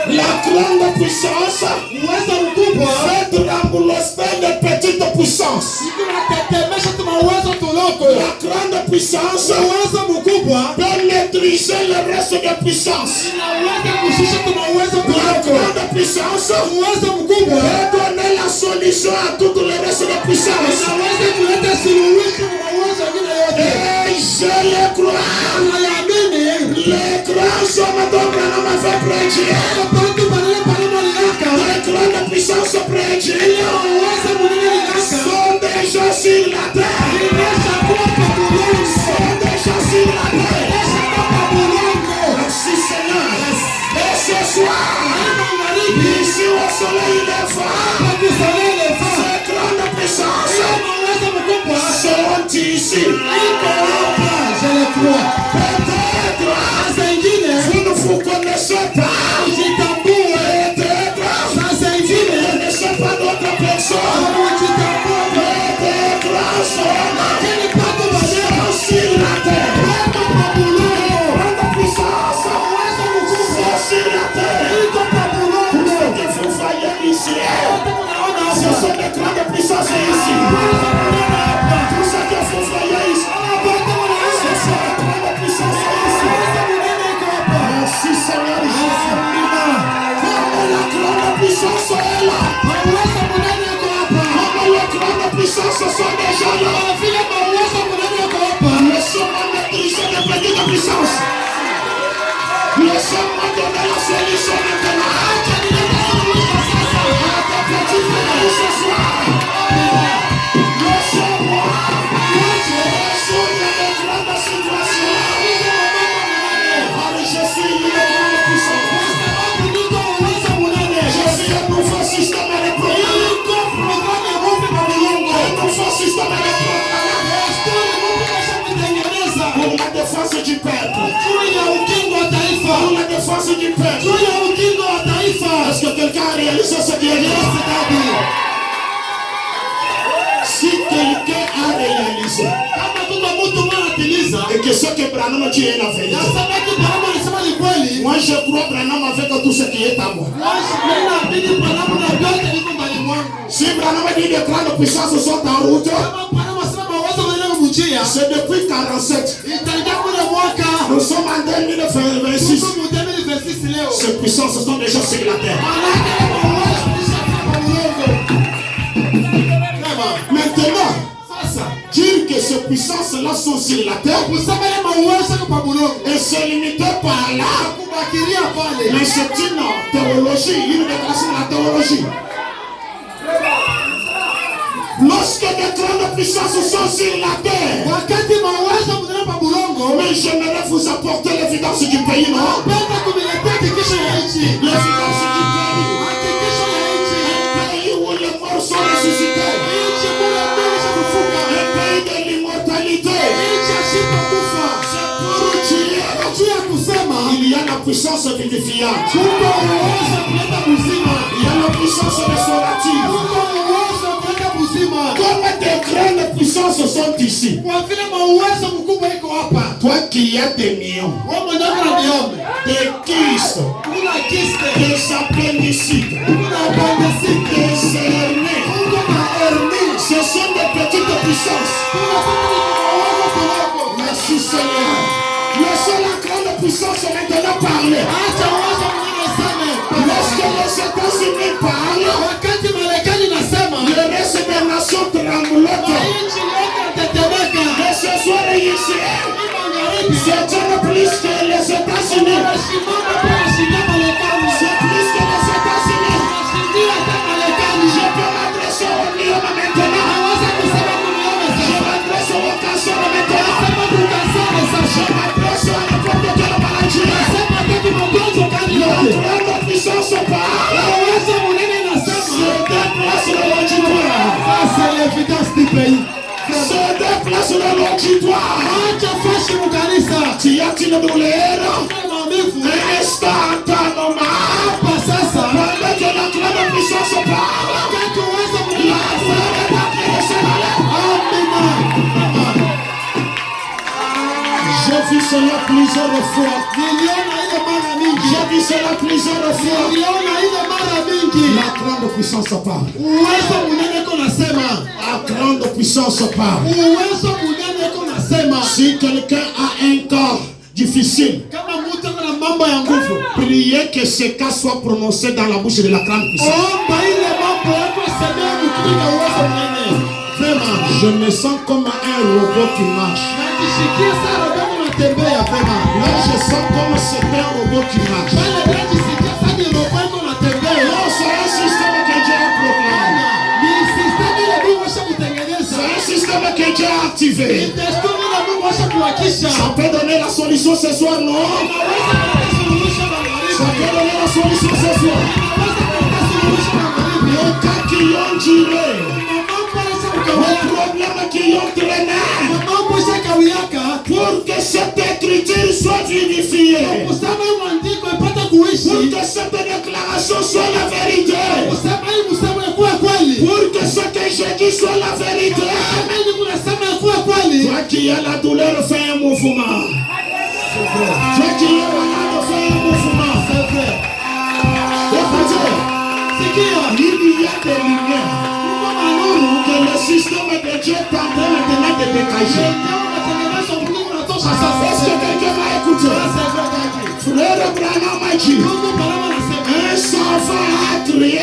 La grande puissance Uwezo mkubwa fait trembler de petites puissances. ikinatetemesha tu mawazo tuloko. La grande puissance Uwezo mkubwa peut maîtriser le reste des puissances. inaweza kushusha tu mawazo La tuloko. grande puissance Uwezo mkubwa peut donner la solution à tout le reste des puissances. inaweza kuleta suluhisho kwa mawazo mengine yote. Et je le crois. Tunayaamini. Les grands hommes dont Branham a fait prédire, Watu pale pale walilaka. les grandes puissances prédire, Uwezo mwingine lilaka. sont déjà sur la terre. Imesha kuwa kwa Mulungu. Sont déjà sur la terre. Imesha kuwa kwa Mulungu. Merci Seigneur. Et ce soir, Magharibi. ici au soleil levant, Wakusalia lefa. ces grandes puissances Uwezo mkubwa. seront ici. Iko hapa. Je le crois. Peut-être Sasa ingine. vous ne vous connaissez pas. Ujitambue. Peut-être Sasa vous ne ingine. connaissez pas d'autres personnes. Ujitambue. Mais des grands hommes Ili pato basema. seront sur la terre. Wako kwa Mulungu. Grande puissance Uwezo mkubwa. sont sur la terre. Iko kwa Mulungu. Ce que vous voyez ici, Unaona ce hapa. sont des grandes puissances ici. Tout ce que vous voyez ici, ce sont des grandes puissances ici. Merci Seigneur Jésus. Comme la grande puissance est là. Comme les grandes puissances sont déjà là. Laissez-moi maîtriser les petites puissances. Laissez-moi donner la solution maintenant. À tes petites frères ce soir. Laissez-moi résoudre les grandes situations. Je suis une grande puissance. Je suis un nouveau système électronique. Un nouveau système électronique. Pour la défense du peuple. Pour la défense du peuple. Est-ce que quelqu'un a réalisé ce qui est là? Si quelqu'un a réalisé et que ce que Branham dit est la vérité, moi je crois Branham avec tout ce qui est à moi. Si Branham dit les grandes puissances sont en route, c'est depuis 47. Nous sommes en 2026. Ces puissances sont déjà sur la terre. Maintenant, dire que ces puissances-là sont sur la terre et se limiter par là, mais c'est une théologie, une déclaration de la théologie. Lorsque des grandes puissances sont sur la terre, mais j'aimerais vous apporter l'évidence du pays, non? L'évidence du pays. Un pays où les morts sont ressuscités. Un pays de l'immortalité. C'est pour dire il y a la puissance vivifiante. Il y a la puissance restaurative. Comme des grandes puissances sont ici. Toi qui as des millions, des kystes, des appendicites, des hernies, ce sont des petites puissances. Merci Seigneur. Laissez la grande puissance maintenant parler. Lorsque les États-Unis parlent, le reste des nations tremblotent. Mais ce soir ici, zaidi. C'est plus que les États-Unis. Unasimama kwa kushindia Marekani. C'est plus que les États-Unis. Unashindia hata Marekani. Je peux m'adresser au Lyon maintenant. Naweza kusema kunione Je sasa. m'adresse au Cancer maintenant. Nasema tukaseme Je sasa. m'adresse à n'importe quelle maladie. Nasema kitu magonjwa kani Notre yote. grande puissance part. Uwezo munene Se nasema. déplace le l'auditoire. Ça c'est l'évidence du pays. Se déplace le l'auditoire. Acha fashi mukanisa. Tu as une douleur Maumivu. instantanément. Hapa sasa. Pendant que la grande puissance part. Wakati uwezo munene La foi est partie de se aller. Amina. J'ai vu cela plusieurs fois. Niliona ile mara mingi. J'ai vu cela plusieurs fois. Niliona ile mara mingi. La grande puissance part. Uwezo munene ko nasema. La grande puissance part. Uwezo munene ko nasema. Si quelqu'un a un corps difficile, Kama mtu ana mambo ya nguvu. priez que ce cas soit prononcé dans la bouche de la grande puissance. Omba ile mambo yako semea kutumika uwezo munene. Vema. Je me sens comme un robot qui marche. Najisikia sana kama unatembea vema. Là, je sens comme c'est un robot qui marche. Pale najisikia sana ni robo yako unatembea. Non, c'est un système que Dieu a proclamé. Ni system ile Mungu ashakutengeneza. C'est un système que Dieu a Ni activé. desturi ile Mungu ashakuhakisha. Ça peut donner la solution ce soir, non? Unaweza kuleta suluhisho la Ça magharibi. peut donner la solution ce soir. Unaweza kuleta suluhisho la magharibi. Les cas qui ont duré, Mambo les yashakukawiaka. problèmes qui ont traîné, Mambo yashakawiaka. pour que cette écriture soit vivifiée, Kusema hii maandiko ipate pour kuishi. que cette déclaration soit la vérité, Kusema hii msemo ikuwe kweli. pour que ce que je dis soit la vérité. Kusema hii kunasema ikuwe kweli. Toi qui as la douleur, fais un mouvement. Toi qui es malade, fais un mouvement. C'est vrai. Écoutez, Sikia. il y a des lumières Mungu manuru. que le système de Dieu est en train maintenant de dégager. Leo unatengeneza Mungu unatosha sasa. Est-ce que quelqu'un m'a écouté? C'est vrai kaki. Frère Branham a dit, Mungu palama anasema. un savant a crié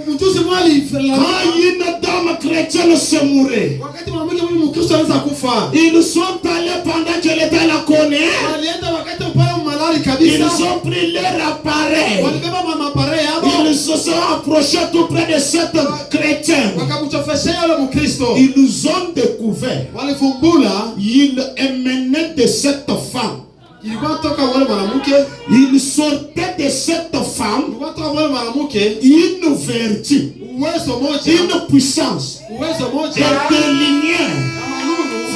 Mjuzi mwali quand une dame chrétienne se mourait. wakati mwanamke mwenye Mkristo anaweza kufa. Ils sont allés pendant que l'État la connaît. Walienda wakati mpaka malali Ils kabisa. ont pris leur appareil. Walibeba mapare yao. Ils se sont approchés tout près de cette chrétienne. Wakamchofeshea yule Mkristo. Ils ont découvert. Walifumbula. Il émanait de cette femme. Ilikuwa toka wale mwanamke. Il sortait de cette femme Ilikuwa toka wale mwanamke. une vertu, Uwezo moja. une puissance, Uwezo moja. des lumières.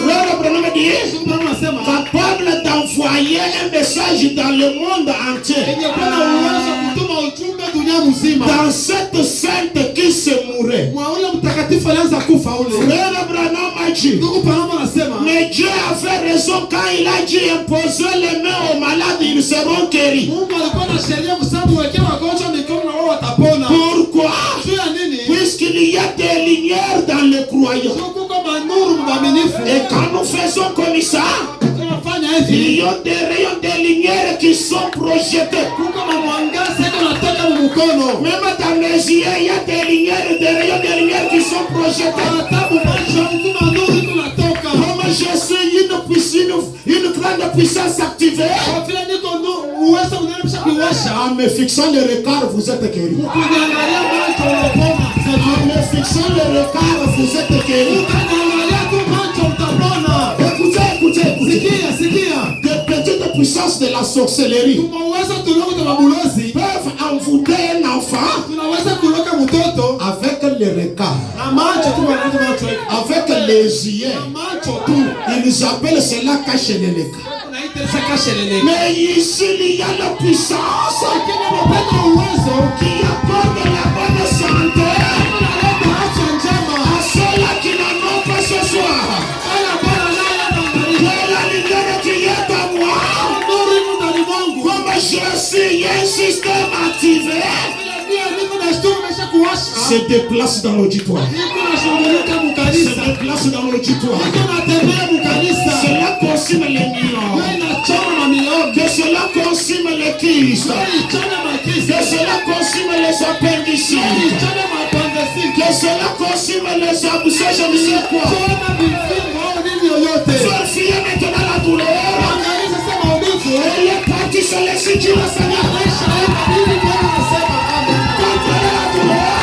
Frère Branham dit, Mungu anasema. capable d'envoyer un message dans le monde entier. Yenye kuwa na uwezo kutuma ujumbe dunia mzima. Dans cette sainte qui se mourait. Mwa ule mtakatifu alianza kufa ule. Frère Branham a dit, Ndugu Palama anasema. mais Dieu avait raison quand il a dit imposer les mains aux malades, ils seront guéris. Mungu alikuwa na sheria kusema wekea wagonjwa mikono na wao watapona. Pourquoi? Juu ya nini? Puisqu'il y a des lumières dans les croyants. Huko kama nuru mwaminifu. Et quand nous faisons comme ça, Tunafanya il hivi. y a des rayons de lumière qui sont projetés. Huko kama mwangaza iko natoka mkono. Même dans mes yeux, il y a des lumières, des rayons de lumière qui sont projetés. Tabu macho huko na nuru iko natoka. Comme je suis une grande puissance activée, Kwa vile niko uwezo unanisha kuwasha. en me fixant le regard, vous êtes guéri. Ukiniangalia macho unapona. En me fixant le regard, vous êtes guéri. Ukiniangalia tu macho utapona. Écoutez. Sikia. Des petites puissances de la sorcellerie Tuna uwezo tuloko kwa mabulozi. peuvent envoûter un enfant Tunaweza kuloka mtoto avec le regard, na macho tu wanakuwa macho. avec les yeux. Na macho tu. Ils appellent cela cacheleleka. Tunaita kashelele. Mais ici, il y a la puissance Lakini unapata uwezo qui apporte la bonne santé unaleta afya njema. à ceux-là qui n'en ont pas ce soir. Haya Bwana naye anaangalia. Que la lumière qui est à moi, Nuru iko ndani mwangu. comme je suis un système activé, Pia niko na shtumu mesha kuwasha. se déplace dans l'auditoire. Niko na shughulika Se mkanisa. déplace dans l'auditoire. Niko natembea mkanisa. Cela consume les millions. Wewe inachoma na miogo. Que cela consume les kystes. Wewe ichome makisi. Que cela consume les Wewe appendicites. ichome mapandesiki. Que cela consume les abcès, je ne sais quoi. Choma vifungo au nini yoyote. Vérifiez maintenant la douleur. sollicite le Seigneur. Contrôlez la douleur.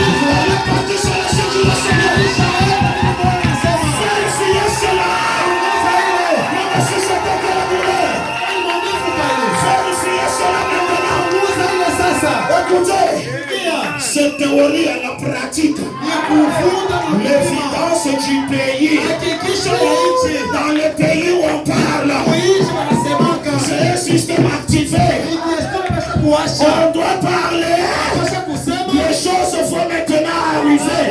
Elle est partie sollicite le Seigneur. Vérifiez cela. Même si c'était de la douleur. Vérifiez cela maintenant. Écoutez, cette théorie à la pratique, l'évidence du pays, dans le pays où on parle, c'est un système activé. On doit parler. Les choses vont maintenant arriver.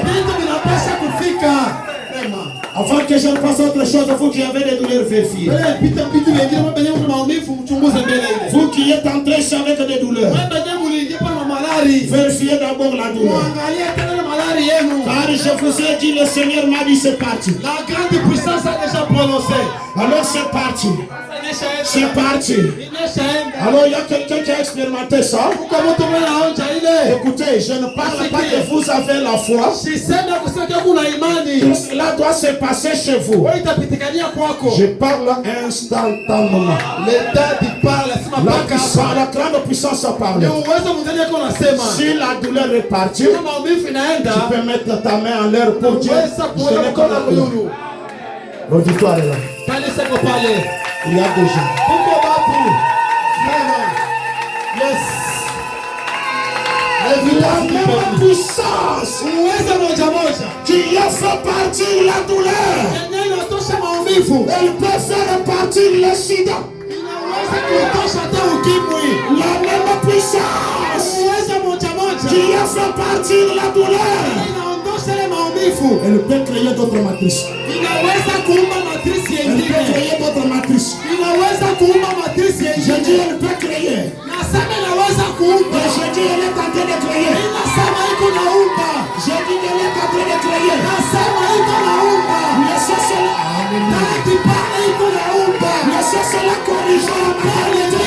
Avant que je ne fasse autre chose, vous qui avez des douleurs, vérifiez. Vous qui êtes entrés avec des douleurs, vérifiez d'abord la douleur. Car je vous ai dit, le Seigneur m'a dit c'est parti. La grande puissance a déjà prononcé. Alors c'est parti. C'est parti. Alors il y a quelqu'un qui a expérimenté ça. Écoutez, je ne parle pas que vous avez la foi. Cela doit se passer chez vous. Je parle instantanément. La grande puissance a parlé. Si la douleur est partie, tu peux mettre ta main en l'air pour Dieu. L'auditoire est là. Il y a des gens. La même puissance qui a fait partir la douleur, elle peut faire partir le sida. La même puissance qui a fait partir la douleur, elle peut créer d'autres matrices. Elle peut créer d'autres matrices. Je dis elle peut créer. Je dis elle est en train de créer. Je dis elle est en train de créer. Laissez cela. Laissez cela corriger la mentalité.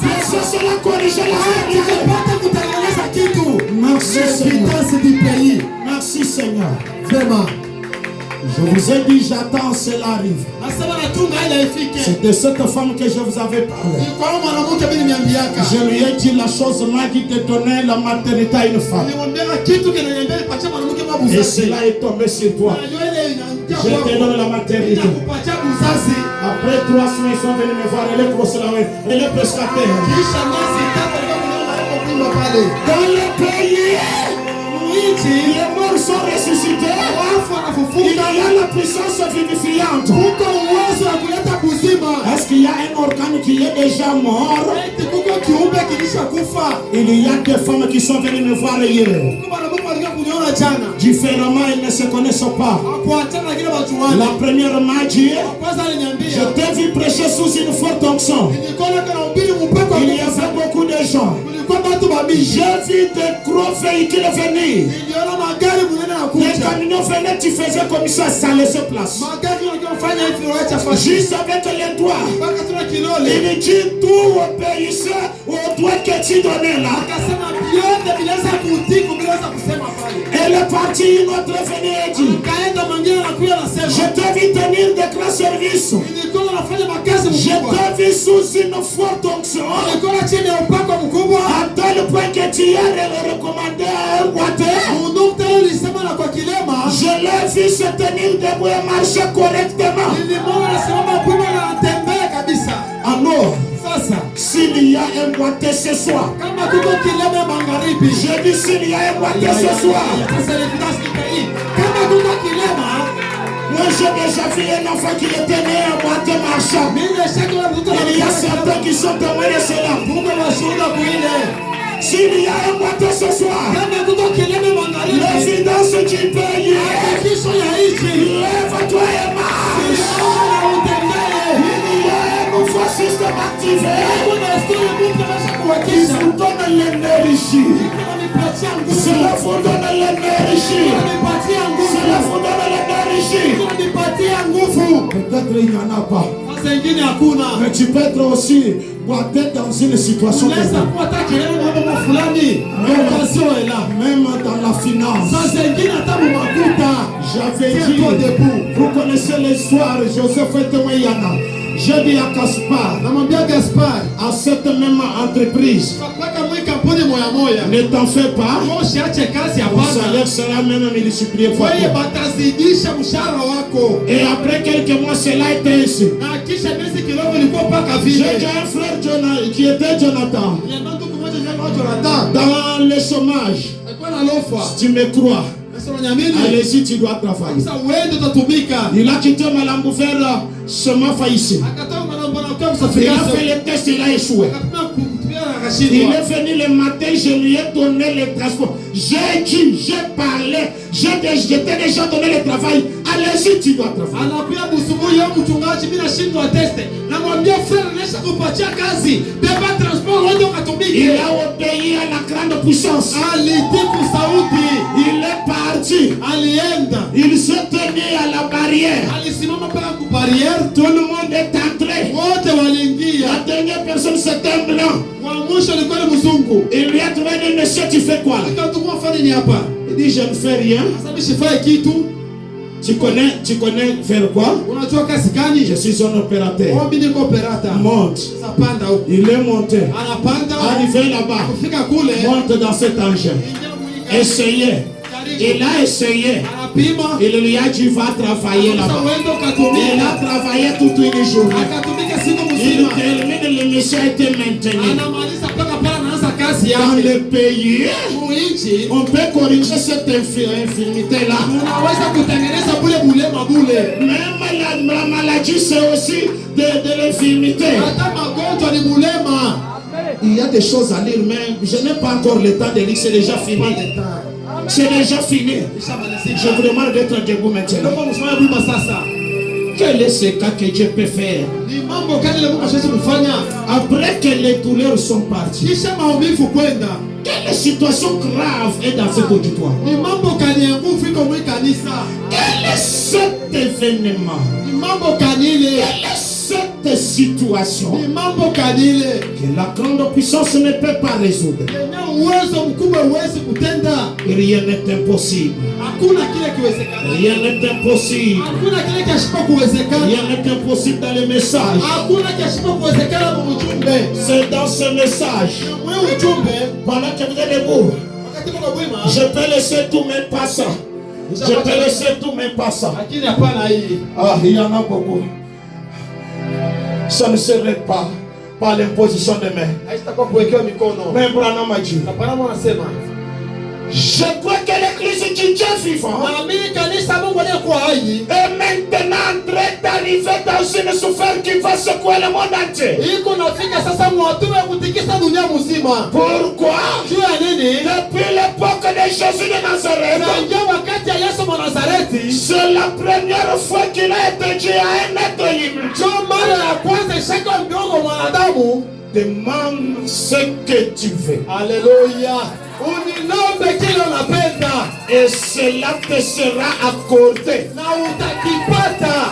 Laissez cela corriger la mentalité. Merci Seigneur. Vraiment. Je vous ai dit, j'attends, cela arrive. C'est de cette femme que je vous avais parlé. Je lui ai dit la chose là qui te donnait la maternité à une femme. Et cela est tombé sur toi. Je te donne la maternité. Après 3 semaines, ils sont venus me voir. Elle est proslawée. Elle est pescataire. Dans le pays, les morts sont ressuscités. Il y a la puissance vivifiante. Est-ce qu'il y a un organe qui est déjà mort? Il y a des femmes qui sont venues me voir hier. Différemment, elles ne se connaissent pas. La première m'a dit, je t'ai vu prêcher sous une forte onction. Il y avait beaucoup de gens. J'ai vu des gros véhicules venir. Les camions venaient, tu faisais comme ça laissait place. Juste avec les doigts. Il dit tout obéissait au doigt que tu donnais là. Elle est partie, une autre venue et dit, je t'ai vu tenir des grands services. Je t'ai vu sous une forte onction. À tel point que tu as recommandé à un boité. Je l'ai vu se tenir debout et marcher correctement. Alors, s'il y a un boité ce soir, je dis s'il y a un boité ce soir, moi j'ai déjà vu un enfant qui était né en boité marchand. Il y a certains qui sont témoins de cela. S'il y a un boité ce soir, l'évidence du pays, lève-toi et marche. Il y a un nouveau système activé. Il vous donne l'énergie. Cela vous donne l'énergie. Cela vous donne l'énergie. Peut-être il n'y en a pas. Mais tu peux être aussi boité dans une situation même dans la finance. J'avais dit, vous connaissez l'histoire, Joseph et Temoyana. J'ai dit à Gaspard, namwambia Gaspar, à cette même entreprise, mpaka mwi kampuni moya moya, ne t'en fais pas, usiache kazi ton hapana. salaire sera même multiplié fois Wewe 3. batazidisha mshahara wako. Et après quelques mois, cela était ainsi. Na kisha miezi kidogo ilikuwa mpaka J'ai vile. un frère qui était Jonathan. Niambia ndugu mmoja anaitwa Jonathan. Dans le chômage, Alikuwa na lofa. tu me crois, Sasa unaniamini? allez-y, tu dois travailler. Sasa wewe ndio utatumika. Il a quitté Malambo vers chemin failli. Akatoka Malambo na kwa Il kusafiri. a fait le test, il a échoué. Akapima kutumia na Il akashindwa. est venu le matin, je lui ai donné le transport. J'ai dit, j'ai parlé, je t'ai déjà donné le travail. Allez-y, tu dois travailler. Anapia busubuhi ya mchungaji, mimi nashindwa teste. Namwambia frère, nesha kupatia kazi. Beba transport wewe Il ukatumike. a obéi à la grande puissance. Alitii sauti. Il est parti. Alienda. Il s'est tenu à la barrière. Alisimama mpaka ku barrière. Tout le monde est entré. Wote waliingia. La dernière personne, c'était un blanc. Wa mwisho alikuwa ni mzungu. Il lui a trouvé dit, monsieur, tu fais quoi là? Akatumwa fanya ni hapa. Il dit, je ne fais rien. Sasa mimi sifai kitu. Tu connais faire quoi? Unajua kazi gani? Je suis un opérateur. Mimi niko operator. Monte. Sasa panda huko. Il est monté. Anapanda. Arrivé là-bas. Kufika kule. Monte dans cet engin. Essayez. Il a essayé. Anapima. Il lui a dit, va travailler Sasa là-bas. uende Il ukatumika. a travaillé toute une journée. Akatumika siku Il mzima. termine l'émission et était maintenu. Anamaliza mpaka pale anaanza kazi Dans yake. le pays, Muinchi on peut corriger cette infirmité-là. unaweza kutengeneza bule bulema bule. Même la maladie, c'est aussi de l'infirmité. Hata magonjwa ni bulema. Il y a des choses à lire, mais je n'ai pas encore le temps de lire, c'est déjà fini. C'est déjà fini. Je vous demande d'être debout maintenant. Ndio msemaye bima sasa. Quel est ce cas que Dieu peut faire? Ni mambo gani leo mkashaje kufanya? Après que les douleurs sont parties, Kisha maumivu kwenda. quelle situation grave est dans cet auditoire? Ni mambo gani ya nguvu iko mwi kanisa? Quel est cet événement? Ni mambo gani ile? Quelle est cette situation Ni mambo gani ile? que la grande puissance ne peut pas résoudre? Yenye uwezo mkubwa uwezi kutenda. Rien n'est impossible. Hakuna kile kiwezekana. Rien n'est impossible. Hakuna kile kiashipa kuwezekana. Rien n'est impossible dans les messages. Hakuna kiashipa kuwezekana kwa ujumbe. C'est dans ce message. Wewe ujumbe Pendant que vous êtes debout, wakati mko bwima. je peux laisser tous mes passants. Je peux laisser tous mes passants. Lakini hapana hii. Ah, il y en a beaucoup. Ça ne serait pas par l'imposition de main. Haitakuwa kuwekewa mikono. Mais Branham a dit, Na Branham anasema, je crois que l'église du Dieu vivant naamini kanisa Mungu aliyekuwa hai est maintenant en train d'arriver dans une souffrance qui va secouer le monde entier. iko nafika sasa mwatume kutikisa dunia mzima. Pourquoi? Juu ya nini? Depuis l'époque de Jésus de Nazareth, Tangia wakati ya Yesu wa Nazareti, c'est la première fois qu'il a été dit à un être humain. ndio mara ya kwanza ishaka mdogo mwanadamu. Demande ce que tu veux. Haleluya. Uninombe kile unapenda Et cela te sera accordé. na utakipata.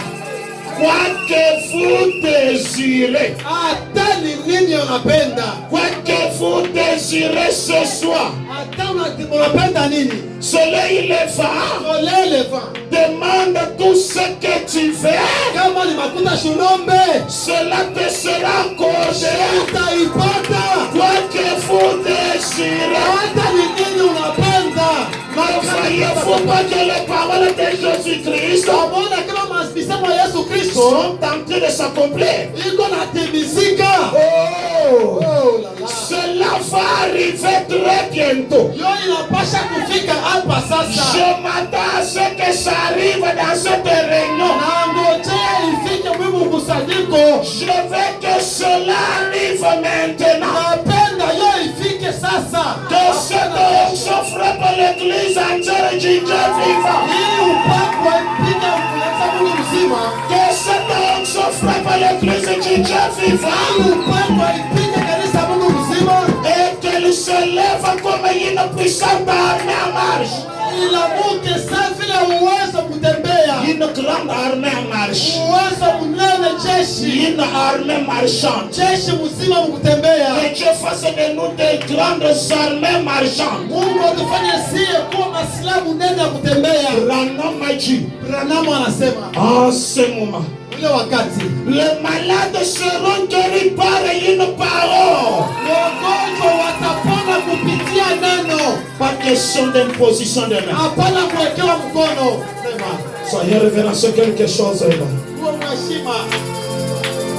Quoi que vous désirez, Hata ni nini unapenda, quoi que vous désirez ce soir, hata unapenda nini, soleil levant, olele va. demande tout ce que tu veux. Kama ni makuta shunombe, Cela te sera accordé. utaipata. Quoi que vous désirez. Hata ni nini unapenda. Ne croyez-vous pas que les paroles de Jésus-Christ Unaona kama maspisemo ya Yesu Kristo sont en train de s'accomplir? iko natimizika. Oh, La la. cela va arriver très bientôt. Yo inapasha kufika hapa sasa. Je m'attends à ce que ça arrive dans cette réunion. Na ngojea ifike mwimu kusanyiko. Je veux que cela arrive maintenant. Napenda yo ifike sasa. Que cette onction frappe l'église entière du Dieu vivant. Hii upako ipige kuleta Mungu mzima. Que cette onction frappe l'église du Dieu Hii vivant. upako ipige kanisa Mungu mzima. Et qu'elle se lève comme une puissante armée en marche. Ilamuke saa vile uwezo kutembea. Une grande armée en marche. Uwezo mnene jeshi. Une armée marchande. Jeshi mzima mkutembea. Que Dieu fasse de nous des grandes armées marchandes. Mungu atufanye sie kuwa masilaha mnene ya kutembea. Branham a dit, Branham anasema en ce moment, ule wakati Les malades seront guéris par une parole. wagonjwa watapona kupitia neno, Pas question d'imposition de main. hapana kuwekewa mkono. Sema Soyez révérencieux, quelque chose est là. tuwe mheshima,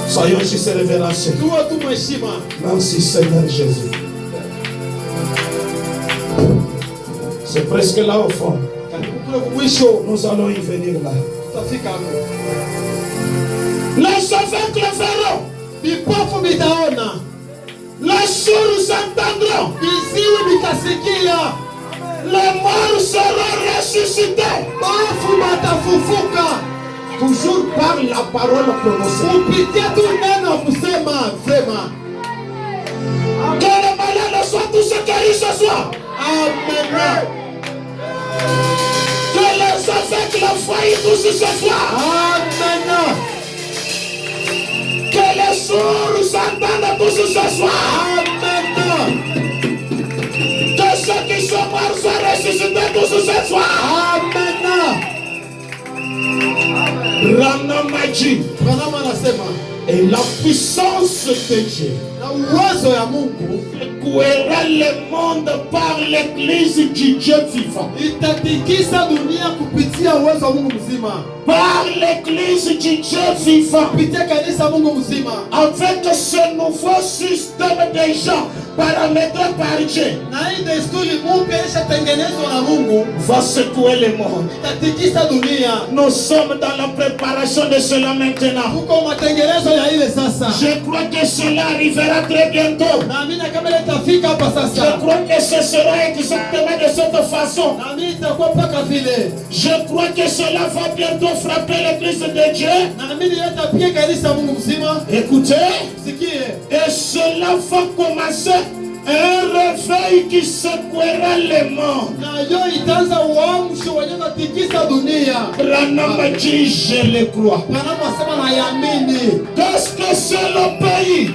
Soyons juste révérencieux. tuwe tu mheshima. Merci Seigneur Jésus. C'est presque là au fond. Karibu kule kumwisho Nous allons y venir là. tutafika hapo. Les aveugles verront. Vipofu vitaona, Les sourds entendront. viziwi vitasikia, Les morts seront ressuscités. bafu watafufuka Toujours par la parole prononcée. kupitia tu neno kusema. Sema Que les malades soient tous guéris ce soir. amen, Que les aveugles voient tous ce soir. amen, Que les sourds entendent tous ce soir. amen, Que ceux qui sont morts soient ressuscités tous ce soir. amen. Rana Maji. Branham anasema Et la puissance de Dieu na uwezo ya Mungu secouera le monde par l'église du Dieu vivant. itatikisa dunia kupitia uwezo wa Mungu mzima, Par l'église du Dieu vivant. kupitia kanisa Mungu mzima, Avec ce nouveau système de gens paramétrés par Dieu, na hii desturi mpya ilishatengenezwa na Mungu va secouer le monde. itatikisa dunia. Nous sommes dans la préparation de cela maintenant. Huko matengenezo ya ile sasa, Je crois que cela arrivera très bientôt. naamini kama ile itafika hapa Je sasa, crois que ce sera exactement de cette façon. naamini itakuwa mpaka vile, Je crois que cela va bientôt frapper l'église de Dieu. naamini ile itapiga kanisa Mungu mzima. Écoutez, Sikie, et cela va commencer un réveil qui secouera le monde. na hiyo itaanza uamsho wenye unatikisa dunia. Branham dit, je le crois. Branham asema naiamini. Qu'est-ce que c'est le pays?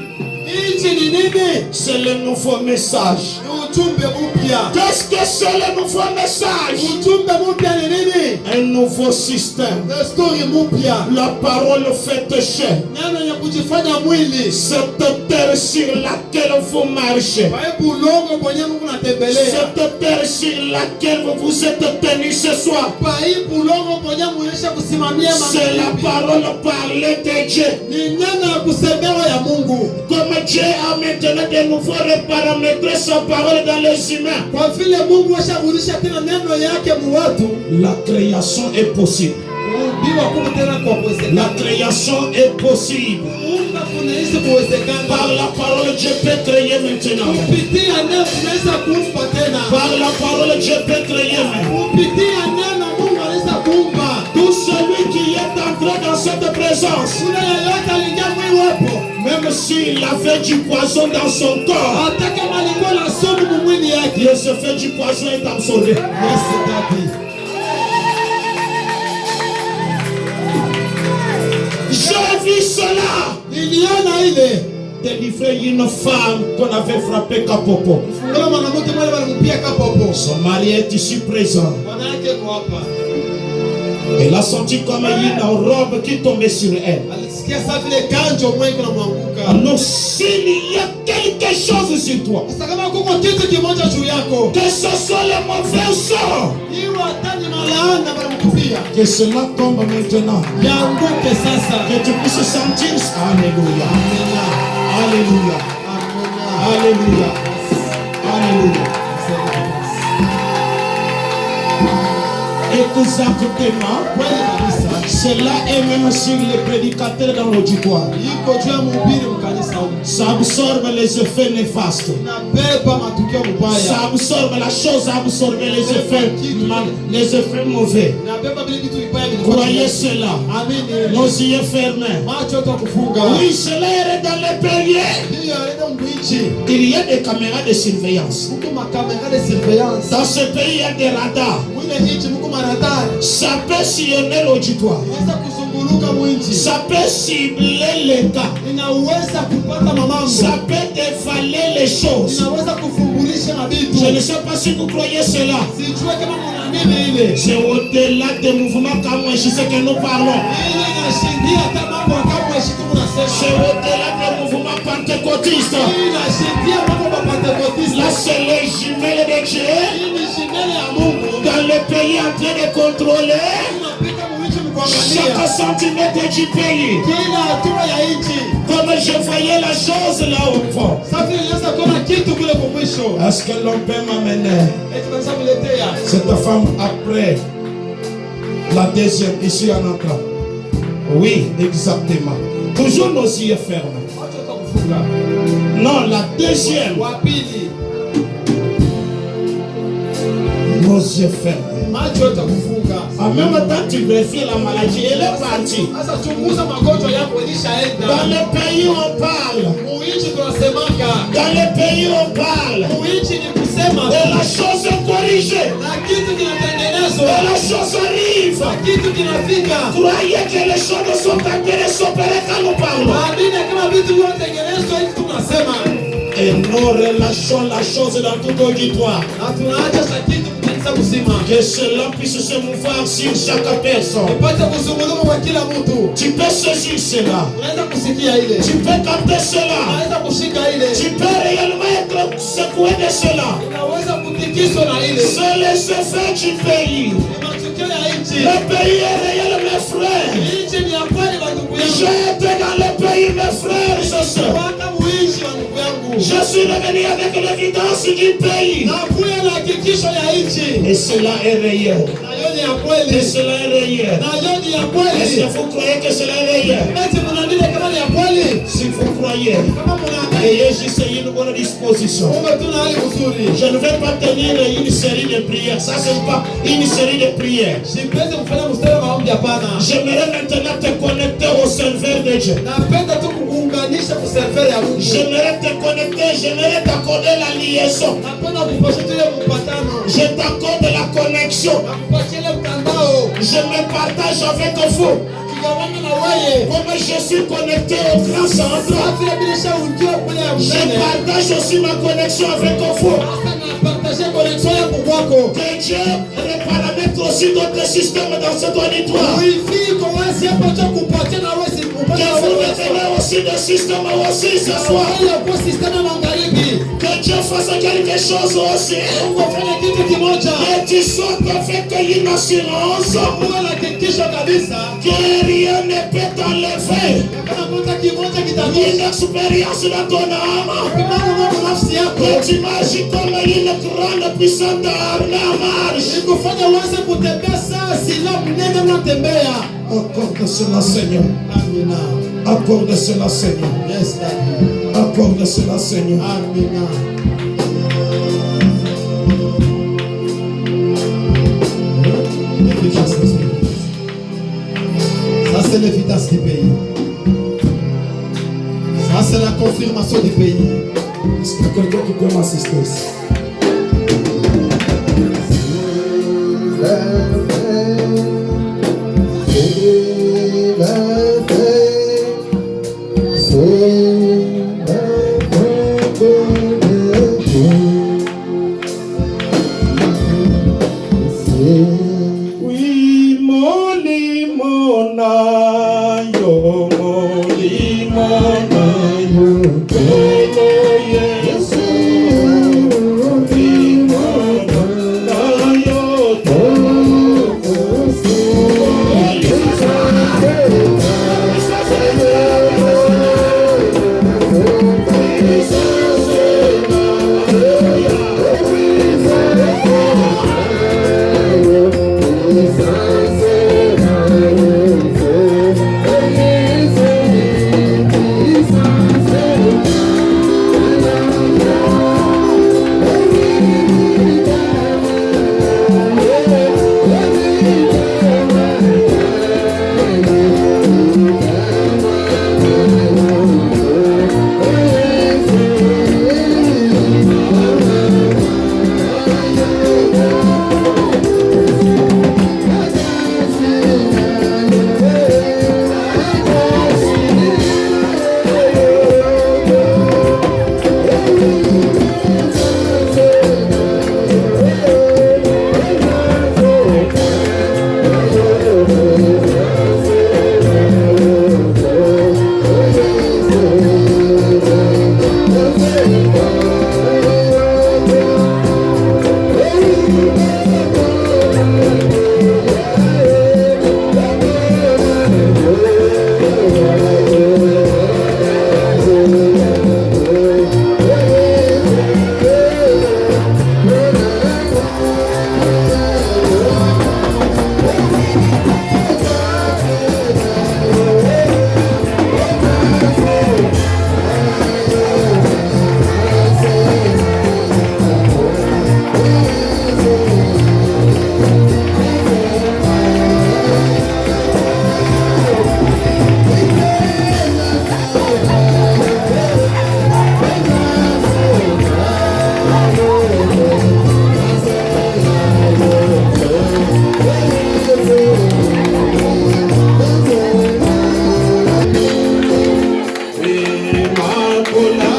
Nchi ni nini? C'est le nouveau message. Ni ujumbe mpya. Qu'est-ce que c'est le nouveau message? Ujumbe mpya ni nini? Un nouveau système. Desturi mpya, La parole faite chair. neno ya kujifanya mwili. Cette terre sur laquelle vous marchez. Kwa hiyo ulongo mwenye Mungu anatembelea. Cette terre sur laquelle vous vous êtes tenus ce soir. Kwa hiyo ulongo mwenye muonyesha kusimamia C'est la mambo. parole parlée de Dieu. Ni neno ya kusemewa ya Mungu. Comme Dieu a maintenant de nouveau reparamétré sa parole dans les humains. Kwa vile Mungu asharudisha tena neno yake mu watu, La création est possible. kuumbiwa kuko tena kwa La kuwezekana. création est possible. Kuumba kunaishi kuwezekana. Par la parole, Dieu peut créer maintenant. Kupitia neno tunaweza kuumba tena. Par la parole, Dieu peut créer maintenant. Kupitia neno Mungu anaweza kuumba. Tout celui qui est entré dans cette présence, Kuna yeyote aliingia mwili wapo, même s'il avait du poison dans son corps, hata kama alikuwa na sumu mu mwili yake. il se fait du poison est absorbé. Yes, daddy. J'ai vu cela. Niliona ile Délivrer une femme qu'on avait frappée Kapopo. fungula mwanamke mmoja walimpiga kapopo. Son mari est ici présent. Bwana yake yuko hapa. Elle a senti comme une robe qui tombait sur elle. Alisikia saa vile kanjo mwengi kunamwanguka. Alors s'il y a quelque chose sur toi, Sasa kama kuko kitu kimoja juu yako, que ce soit le mauvais sort, iwe hata ni malaana wanamkupia, que cela tombe maintenant. yanguke sasa. Que tu puisses sentir ça. Alléluia. Alléluia. Alléluia. Alléluia. Exactement. Kweli kabisa. Cela est même sur les prédicateurs dans l'auditoire. Iko juu ya mhubiri mkanisa huko. Ça absorbe les effets néfastes. Inabeba matukio Ça mabaya. absorbe la chose, absorbe les effets mauvais. Inabeba vile vitu vibaya vilikuwa. Croyez cela. Amini. Nos yeux fermés. Macho yote kufunga. Oui, cela est dans les périers. Hiyo aleta mbichi. Il y a des caméras de surveillance. Huko makamera de surveillance. Dans ce pays, il y a des radars. Mwile hichi mko maradari. Ça peut sillonner l'auditoire. Inaweza kuzunguka kuzunguluka mwinchi. Ça peut cibler les cas. Inaweza kupata mamambo. Ça peut dévaler les choses. Inaweza kufumbulisha na vitu. Je ne sais pas si vous croyez cela. Sijue kama mnaamini ile. C'est au-delà des mouvements comme je sais que nous parlons. Ile inashindia hata mambo kama shiku mnasema. C'est au-delà des mouvements pentecôtistes. Ile inashindia mambo ya Pentecoste. Là, c'est les jumelles de Dieu Hii ni jimele ya Mungu. dans le pays en train de contrôler Tunapita mwinchi chaque mkuangalia. centimètre du pays. Kila hatua ya nchi. Comme je voyais la chose là au fond. Sasa inaweza kuona kitu kule kwa mwisho. Est-ce que l'on peut m'amener Eti tunaweza kuletea. cette femme après la deuxième ici en entrant? Oui, exactement. Toujours nos yeux fermés. Wacha tutakufunga. Non, la deuxième, Wa pili. nos yeux fermés. Macho utakufunga. En même temps, tu vérifies la maladie, elle est partie. Sasa chunguza magonjwa yako Dans ilishaenda. le pays, on parle. Muinchi tunasemaka. Dans le pays, on parle. Muinchi ni kusema. Et la chose est corrigée. Na kitu Et kinatengenezwa. la chose arrive. Na kitu kinafika. Croyez que les choses sont en train de s'opérer quand nous parlons. Maadili kama vitu vyotengenezwa hivi tunasema. Et nous relâchons la chose dans tout auditoire. Na tunaacha sa kitu kutengeneza kusima. Que cela puisse se mouvoir sur chaque personne. Ipate kuzunguluka kwa kila mtu. Tu peux saisir cela. Unaweza kusikia ile. Tu peux capter cela. Unaweza kushika ile. Tu peux réellement être secoué de cela. Unaweza kutikiswa na ile. C'est les effets du pays. Ni matukio ya nchi. Le pays est réel, mes frères. Nchi ni ya kweli wa ndugu yangu. J'ai été dans le pays, mes frères et sœurs. Waka muishi wa ndugu yangu. Je suis revenu avec l'évidence du pays. Na kuya na hakikisho ya nchi. Et cela est réel. Na hiyo ni ya Et kweli. cela est réel. Na hiyo ni ya Est-ce kweli. que vous croyez que cela est réel? Eti mnaamini kama ni ya kweli? Si vous croyez, Kama mnaamini. ayez juste une bonne disposition. Mungu tuna hali nzuri. Je ne vais pas tenir une série de prières. Ça, c'est pas une série de prières. Sipendi kufanya mstari wa maombi hapana. J'aimerais maintenant te connecter au serveur de Dieu. Napenda tu kukuunganisha kwa serveri ya Mungu. J'aimerais te connecter, j'aimerais t'accorder la liaison. Napenda kupasha tu ile mpatano. Je t'accorde la connexion. Nakupatia ile mtandao. Je me partage avec vous. Kigawana na wewe. Comme je suis connecté au grand centre, Sasa vile bila shaujio kule ya je mnene. partage aussi ma connexion avec vous. Sasa napartager connexion yangu kwako. Que Dieu paramètre aussi d'autres systèmes dans cet auditoire. Wifi iko wazi hapa cha kupatia na wewe si Que kupata na vous wewe. retenez aussi des systèmes aussi ce soir. Wale kwa system ya magharibi. Que Dieu fasse quelque chose aussi. Mungu afanye kitu kimoja. Et tu sautes avec une assurance Mungu anahakikisha kabisa. que rien ne peut t'enlever Kama kuna kimoja kitatosha. une expérience dans ton âme. Kimano mambo nafsi yako. Que tu marches comme une grande puissante armée en marche. Nikufanya uanze kutembea saa sila mnene mnatembea. Accorde cela, Seigneur. Amina. Accorde cela, Seigneur. Yes, Daddy. Accorde cela, Seigneur. Amina. Ça c'est l'évidence du pays. Ça c'est la confirmation du pays. Est-ce qu'il y a quelqu'un qui peut m'assister ici? Oui, mon limonayo, mon limonayo, Pelo Yesu, limonayo, Oh,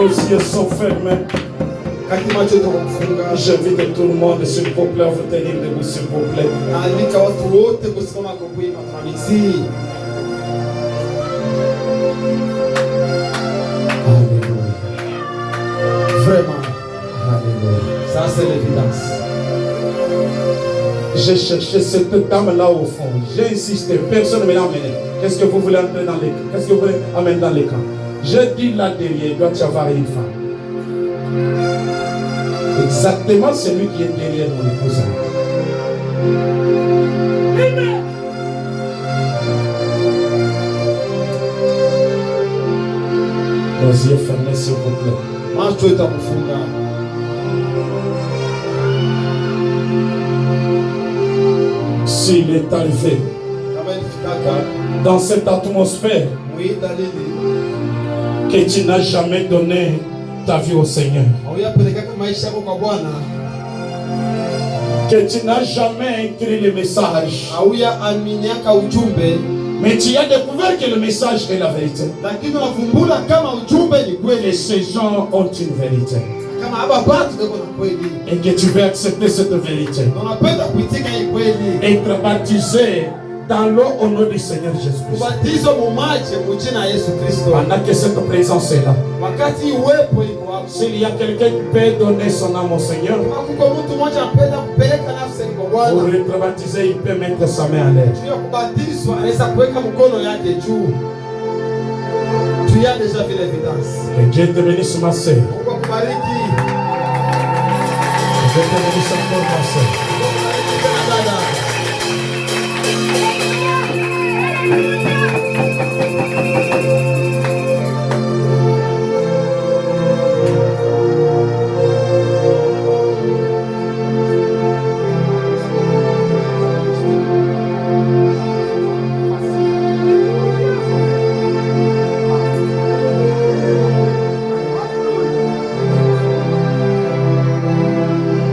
nos yeux sont fermés. Kati macho yetu kufunga. J'invite tout le monde, s'il vous plaît, à vous tenir debout, s'il vous plaît. Naalika watu wote kusimama kwa kuimba tunamisi. Alléluia. Vraiment. Alléluia. Ça c'est l'évidence. J'ai cherché cette dame-là au fond. J'ai insisté, personne ne me l'a amené. Qu'est-ce que vous voulez entrer dans les camps? Qu'est-ce que vous voulez amener dans les camps? J'ai dit là derrière, il doit y avoir une femme. Exactement celui qui est derrière mon épouse. Amen. Nos yeux fermés, s'il vous plaît. Macho yetu kufunga. S'il est arrivé Kama ilikaka dans cette atmosphère muida lili. que tu n'as jamais donné ta vie au Seigneur, Hauyapelekaka maisha yako kwa Bwana. que tu n'as jamais écrit le message, Hauyaaminiaka ujumbe. mais tu as découvert que le message est la vérité. Lakini unavumbula kama ujumbe ni Et kweli. ces gens ont une vérité. Kama hapa batu beko na kweli. Et que tu veux accepter cette vérité. Na unapenda kuitika hii kweli. Être baptisé dans l'eau au nom du Seigneur Jésus-Christ. Kubatizwa mu maji mu jina la Yesu Kristo. Pendant que cette présence est là. Wakati uwepo iko hapo. S'il y a quelqu'un qui peut donner son âme au Seigneur, Kama kuko mtu mmoja anapenda kupeleka nafsi kwa pour Bwana. être baptisé, il peut mettre sa main à l'air. Juu ya kubatizwa anaweza kuweka mkono yake juu. Tu as déjà vu l'évidence. Que Dieu te bénisse, ma sœur. Mungu akubariki. Je te bénisse encore, ma sœur. Mungu akubariki tena dada.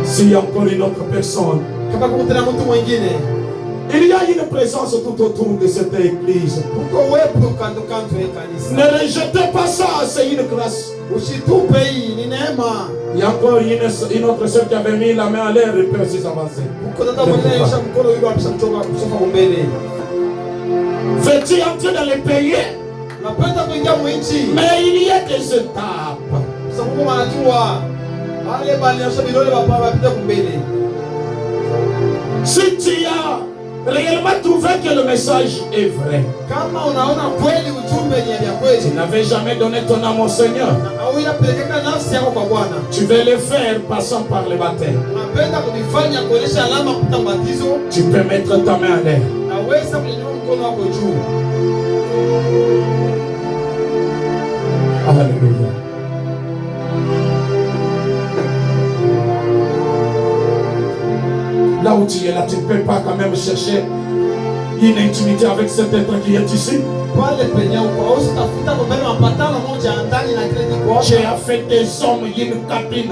S'il y a encore une autre personne, Kama kuna mtu mwingine il y a une présence tout autour de cette église. uko uwepo kando kando ya kanisa. Ne rejetez pas ça, c'est une grâce. Usitupe hii, ni neema. Il y a encore une autre sœur qui avait mis la main à l'air et peut aussi s'avancer. Uko dada mwingine anashika mkono yule ameshamtoka kusofa mbele. Veux-tu entrer dans les pays? Napenda kuingia mwinchi. Mais il y a des étapes. Sababu wanajua wale bali ya shabirole baba wapita kumbele. Si tu as réellement trouvé que le message est vrai, Kama unaona kweli ujumbe ni ya tu kweli n'avais jamais donné ton âme au Seigneur, na au inapelekeka nafsi yako kwa Bwana. tu veux le faire passant par le baptême. Unapenda kujifanya kuonesha alama kuta batizo, Tu peux mettre ta main à l'air. naweza kunyanyua mkono wako juu. Alléluia. Là où tu es là, tu ne peux pas quand même chercher une intimité avec cet être qui est ici. Pale penye uko au sitafuta kubeba mapatano moja ndani na kile kiko J'ai hapo. fait des hommes une cabine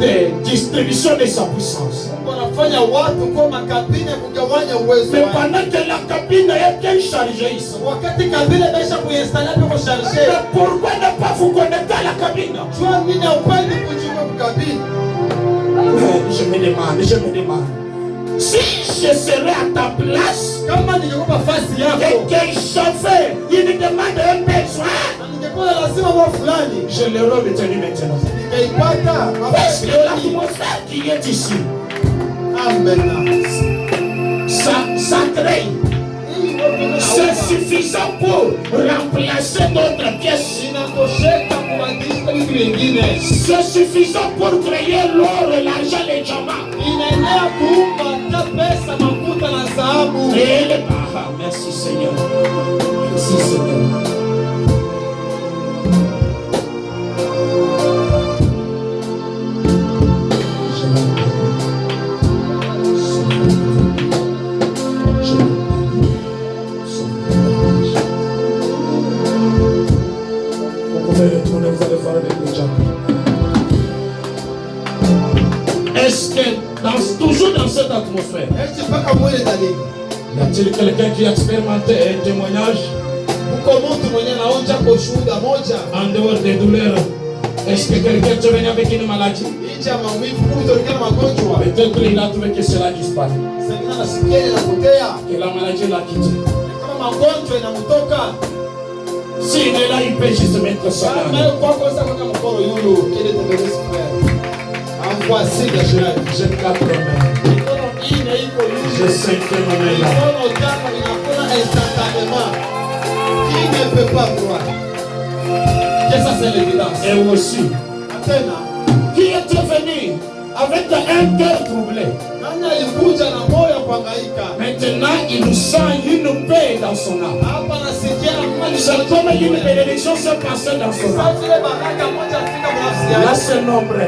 de distribution de sa puissance. Mungu anafanya watu kwa makabine kugawanya uwezo Mais wao. pendant que la cabine est bien chargée ici, Wakati kabile baisha kuinstalla hapo charger. mais pourquoi ne pas vous connecter à la cabine? Jua nini upendi kujiunga kwa kabine? Je me demande. Si je serais à ta place, Kama ningekupa fasi et yako que je fais une demande, un besoin, na ningekuwa na lazima mambo fulani je l'aurais retenu maintenant. nikaipata Parce que mabasi. l'atmosphère qui est ici, Amen. ça crée. C'est suffisant pour remplacer notre pièce. Inatosheka kubadilisha vitu vingine. C'est suffisant pour créer l'or, l'argent, les diamants. Inaenea kuumba hata pesa, mafuta na dhahabu. Merci Seigneur. Merci Seigneur. Vous pouvez retourner, vous allez voir les déjà. Est-ce que toujours dans cette atmosphère, Eti mpaka mwele ndani. y a-t-il quelqu'un qui a expérimenté un témoignage Uko mtu mwenye naonja kwa shuhuda moja en dehors des douleurs? Est-ce que quelqu'un est venu avec une maladie? nchi ya maumivu, kutokana na magonjwa. Peut-être il a trouvé que cela disparaît. Sasa nasikia inapotea. Que la maladie l'a quitté. Kama magonjwa inamtoka. S'il est là, il peut juste mettre sa main. Kama yuko hapo sasa kwa mkono yule, kile tembelezi frère. Envoie signe de Joël. J'ai 4 mains. Mikono ine iko yule. J'ai 5e main là. Mikono tano inakula instantanément. Qui ne peut pas croire? Que ça c'est l'évidence. Et aussi, Tena, qui est venu avec un cœur troublé. nani alikuja na moyo kuhangaika? Maintenant, il sent une paix dans son âme. Hapa nasikia kama C'est comme une bénédiction se passer dans son âme. vile baraka moja afika nafsi Là, yake. c'est nombre.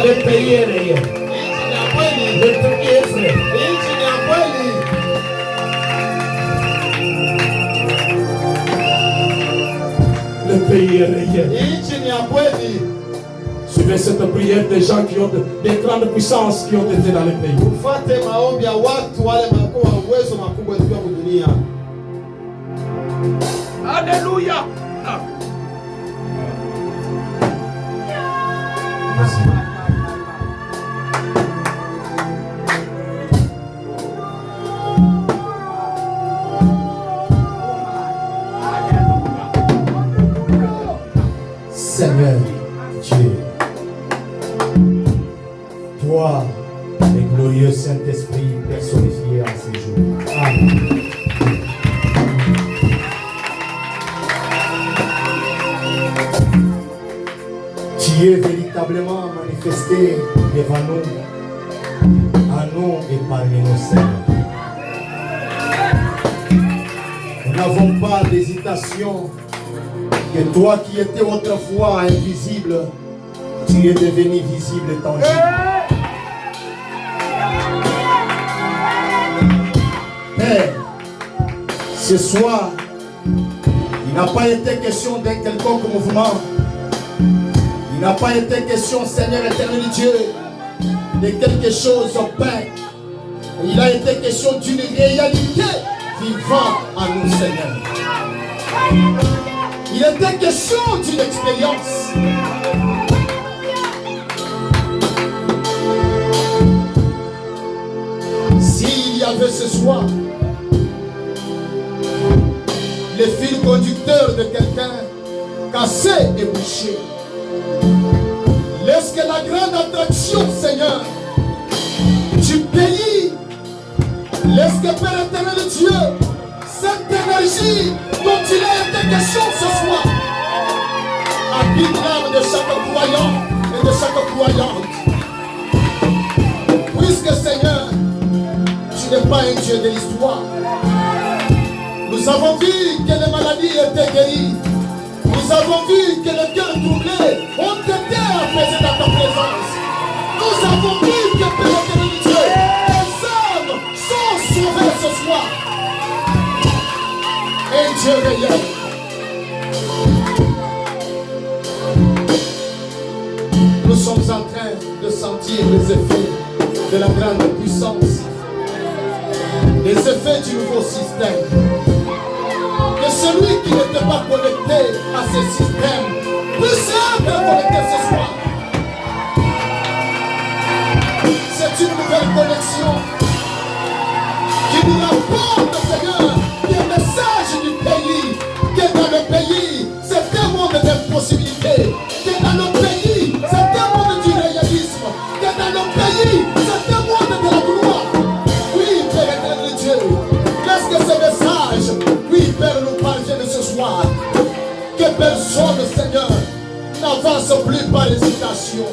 Le pays est réel. Nchi ni ya kweli. Le pays est vrai. Nchi ni ya kweli. Le pays est réel. Nchi ni ya kweli. Suivez cette prière des gens qui ont des grandes puissances qui ont été dans le pays. Ufate maombi ya watu wale makuu wa uwezo makubwa kwa dunia. Alléluia. Seigneur Dieu, toi, le glorieux Saint-Esprit personnifié en ces jours. Amen. Tu es véritablement manifesté devant nous, à nous et parmi nos Seigneurs. Nous n'avons pas d'hésitation que toi qui étais autrefois invisible, tu es devenu visible et tangible. Père, ce soir, il n'a pas été question d'un quelconque mouvement. Il n'a pas été question, Seigneur éternel Dieu, de quelque chose au Père. Il a été question d'une réalité vivant en nous, Seigneur. Il était question d'une expérience. S'il y avait ce soir le fil conducteur de quelqu'un cassé et bouché, laisse que la grande attraction, Seigneur, du pays, laisse que Père éternel Dieu, cette énergie dont il a été question ce soir, habite l'âme de chaque croyant et de chaque croyante. Puisque Seigneur, tu n'es pas un Dieu de l'histoire. Nous avons vu que les maladies étaient guéries. Nous avons vu que les cœurs troublés ont été apaisés dans ta présence. Nous avons vu que Père éternel Dieu, les âmes sont sauvées ce soir. Un Dieu réel. Nous sommes en train de sentir les effets de la grande puissance, les effets du nouveau système. Que celui qui n'était pas connecté à ce système puisse être connecté ce soir. C'est une nouvelle connexion qui nous rapporte, Seigneur, des messages du pays. Que dans le pays, c'est un monde d'impossibilité. Que dans le pays, c'est un monde du réalisme. Que dans le pays, c'est un monde de la gloire. Oui, Père éternel Dieu, laisse que ce message, oui, Père, nous parvienne ce soir. Que personne, Seigneur, n'avance plus par hésitation.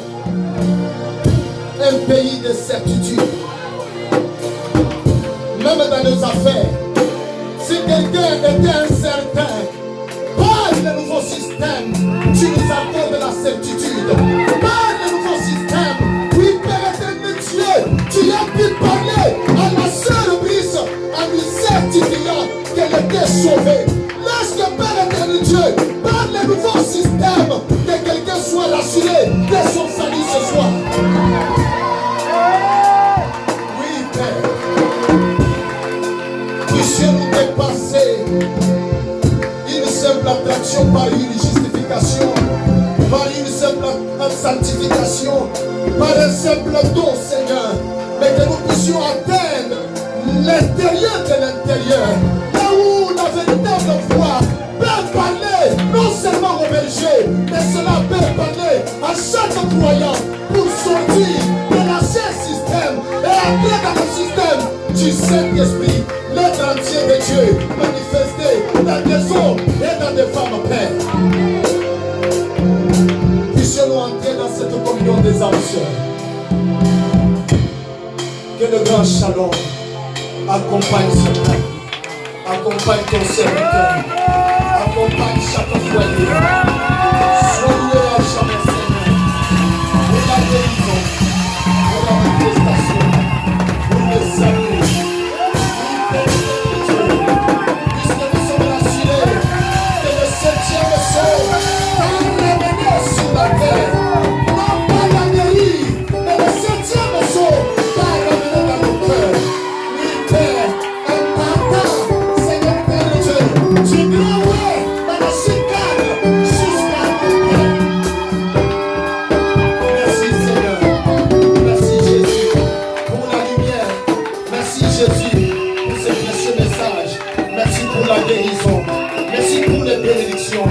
Un pays de certitude. Même dans nos affaires, si quelqu'un était incertain, par le nouveau système, tu nous accordes la certitude. Par le nouveau système, oui, Père éternel Dieu, tu as pu parler à la sœur Brice en lui certifiant qu'elle était sauvée. Laisse que Père éternel Dieu, par le nouveau système, que quelqu'un soit rassuré de son salut ce soir. Oui, Père. Puissions-nous dépasser une simple attraction par une justification. par une simple sanctification, par un simple don, Seigneur, mais que nous puissions atteindre l'intérieur de l'intérieur, là où la véritable foi peut parler non seulement aux bergers, mais cela peut parler à chaque croyant pour sortir de l'ancien système et entrer dans le système du Saint-Esprit, l'être entier de Dieu manifesté dans des hommes et dans des femmes, Père. Puissions-nous entrer dans cette communion des âmes sœurs. Que le grand shalom accompagne ce peuple, accompagne ton serviteur, accompagne chaque foyer. Sois loué à jamais, Seigneur, pour la guérison, pour la manifestation, pour le salut. Puisque nous sommes rassurés que le 7e sceau va revenir sur la terre, non pas la guérir, mais le 7e sceau va revenir dans nos cœurs. Oui, Père, un pardon, Seigneur Père de Dieu, du grand ouais dans la chicane jusqu'à la paix. Merci Seigneur, merci Jésus pour la lumière, merci Jésus pour ce précieux message, merci pour la guérison, merci pour les bénédictions,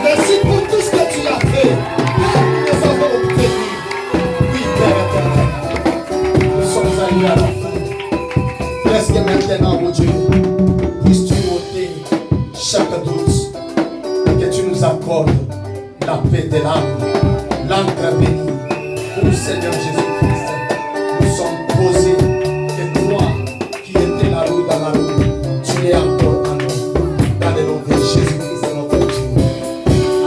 merci pour tout ce que tu as fait. Nous avons obtenu. Oui, Père éternel, nous sommes arrivés à la fin. Presque maintenant, mon Dieu, puisses-tu ôter chaque doute et que tu nous accordes la paix de l'âme, l'encre bénie. Ô Seigneur Jésus-Christ, nous sommes posés et toi qui étais la roue dans la roue, tu es encore en nous. Dans le nom de Jésus-Christ, notre Dieu.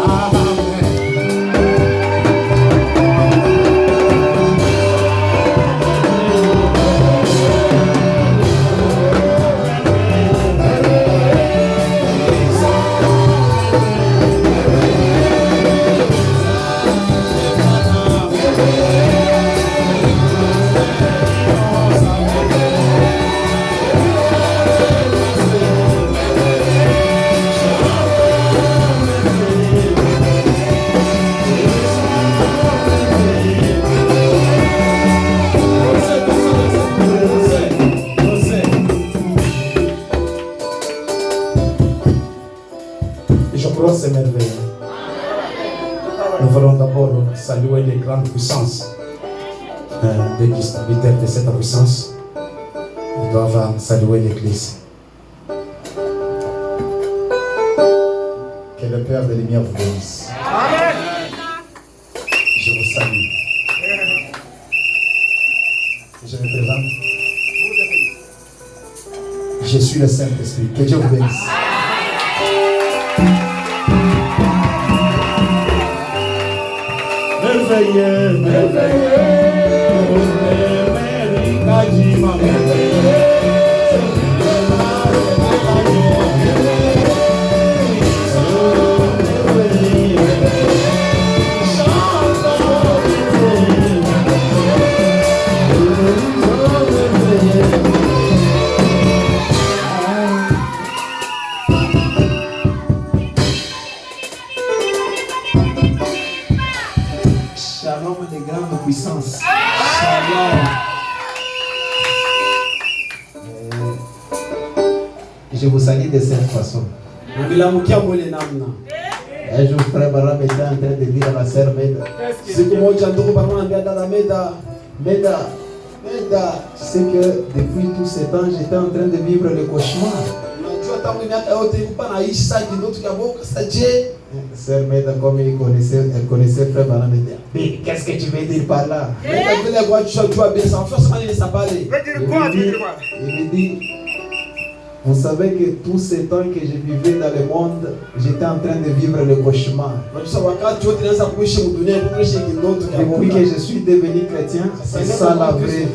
Amen. Je crois que c'est merveilleux. Nous voulons d'abord saluer les grandes puissances des distributeurs de cette puissance. Ils doivent saluer l'Église. Que le Père de lumière vous bénisse. Je vous salue. Je me présente. Je suis le Saint-Esprit. Que Dieu vous bénisse. Merveilleux, merveilleux, Shalom de grande puissance. Shalom. Je vous salue de cette façon. Un jour, frère Baram était en train de dire à ma sœur Meda, Meda, tu sais que depuis tous ces temps, j'étais en train de vivre le cauchemar. Sœur Meda, comme elle connaissait frère Baram, elle dit, mais qu'est-ce que tu veux dire par là? Il me dit, vous savez que tous ces temps que je vivais dans le monde, j'étais en train de vivre le cauchemar. Depuis que je suis devenu chrétien, c'est ça la vraie vie.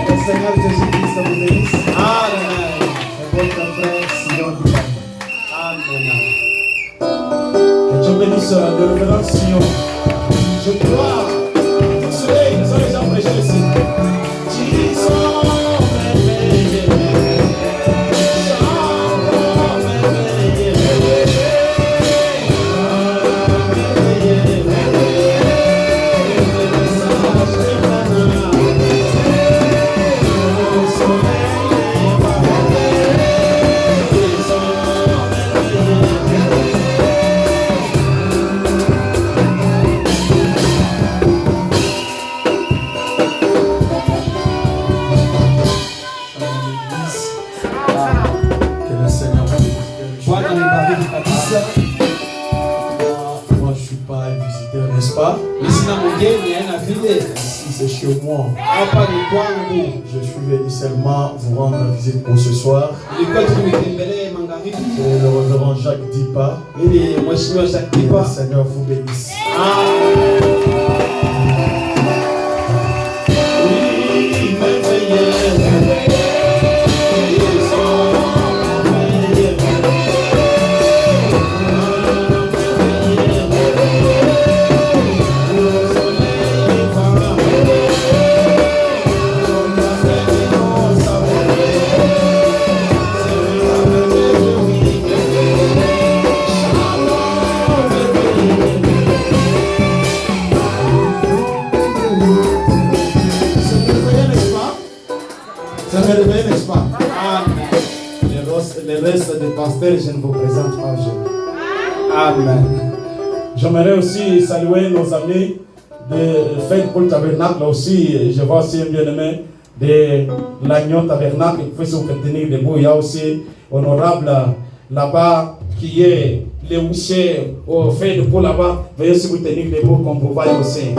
Le Seigneur Jésus-Christ vous bénisse. Amen. C'est votre frère Sion du Amen. Que Dieu bénisse le révérend Sion. Je crois. Soleil, nous allons déjà prêcher ici. chez moi. hapa ni kwangu. Je suis venu seulement vous rendre visite pour ce soir. Nilikuwa tu nimetembelee magharibi. C'est le révérend Jacques Dipa. Mimi ni mheshimiwa Jacques Que le Dipa. Seigneur vous bénisse. Ça me réveille, n'est-ce pas? Le reste des pasteurs, je ne vous présente pas. Amen. J'aimerais aussi saluer nos amis de Fête pour le Tabernacle aussi. Je vois aussi un bien-aimé de l'Agneau Tabernacle qui peut se tenir debout. Il y a aussi honorable là-bas qui est le boucher au Fête pour là-bas. Veuillez aussi vous tenir debout comme vous voyez aussi.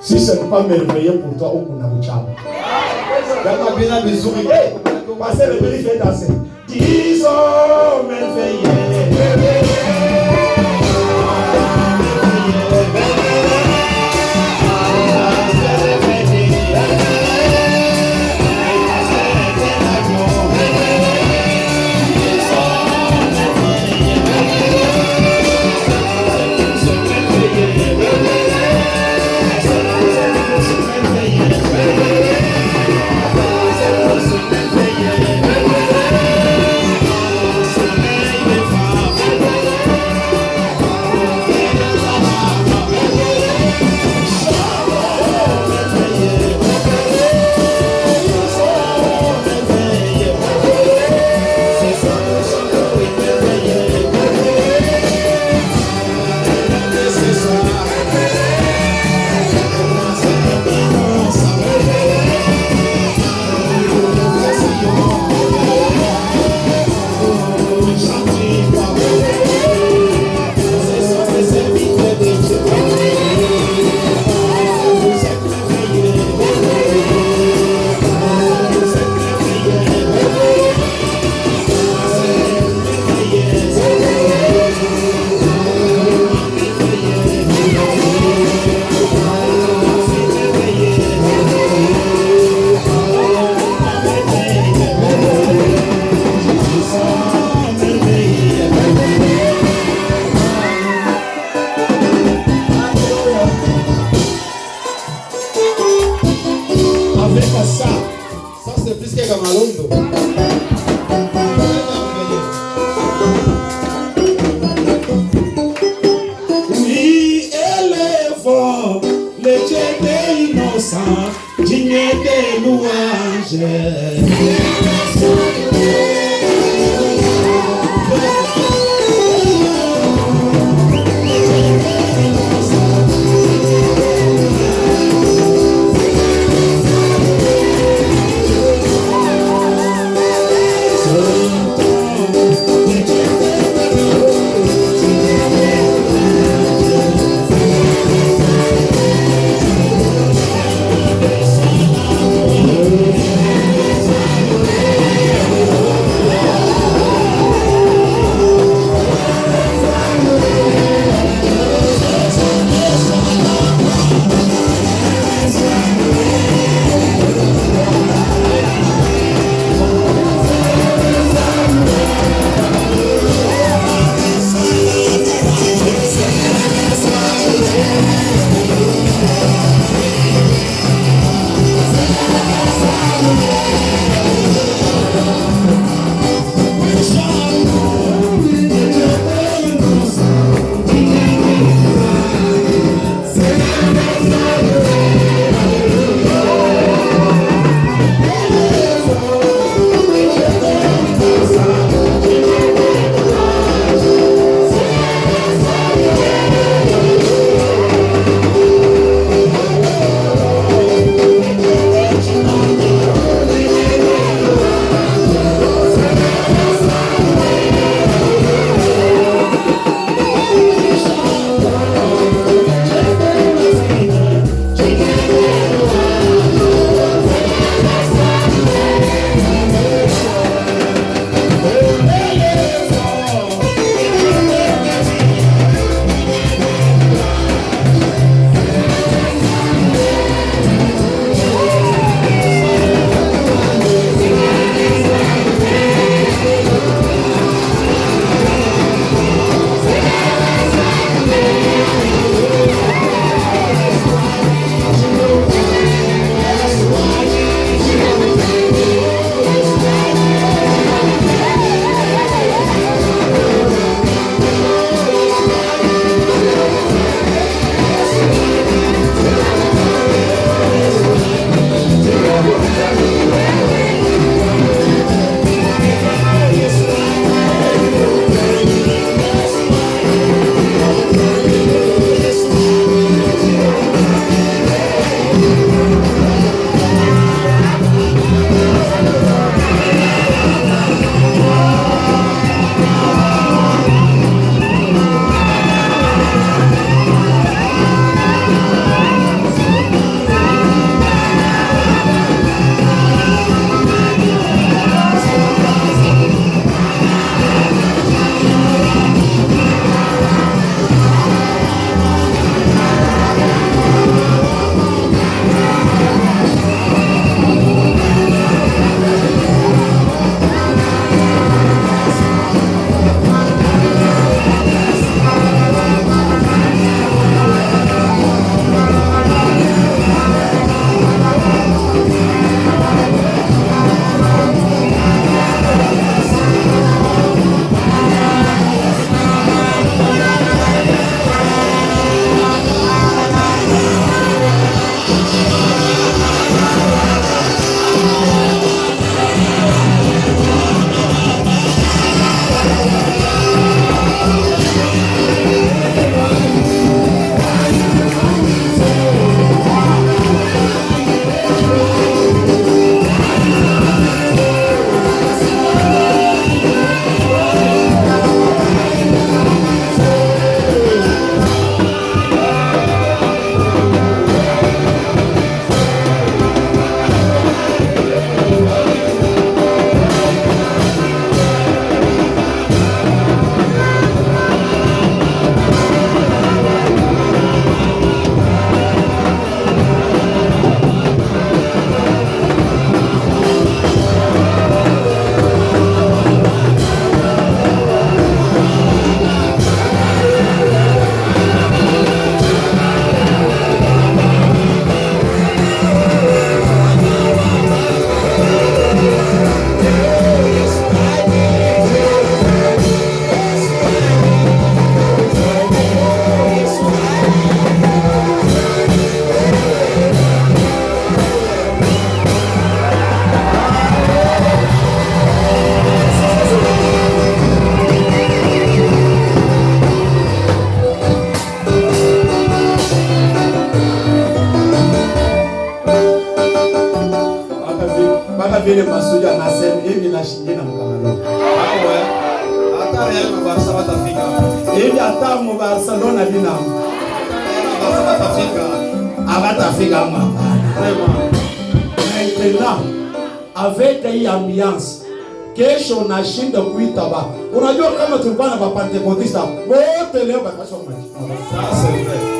Si ce n'est pas merveilleux pour toi, au Kunabucham. Kama bila vizuri. Passez le béni, fait danser. Disons merveilleux. Ça c'est plus que Kamalondo. Oui, élevons le Dieu des innocents, digne des louanges. Hivi hata mu Barcelona bina. Abatafika hapa. Maintenant, avec hii ambiance, kesho nashinda kuita ba. Unajua kama tulikuwa na Pentecoste wote leo bakasoma. Sasa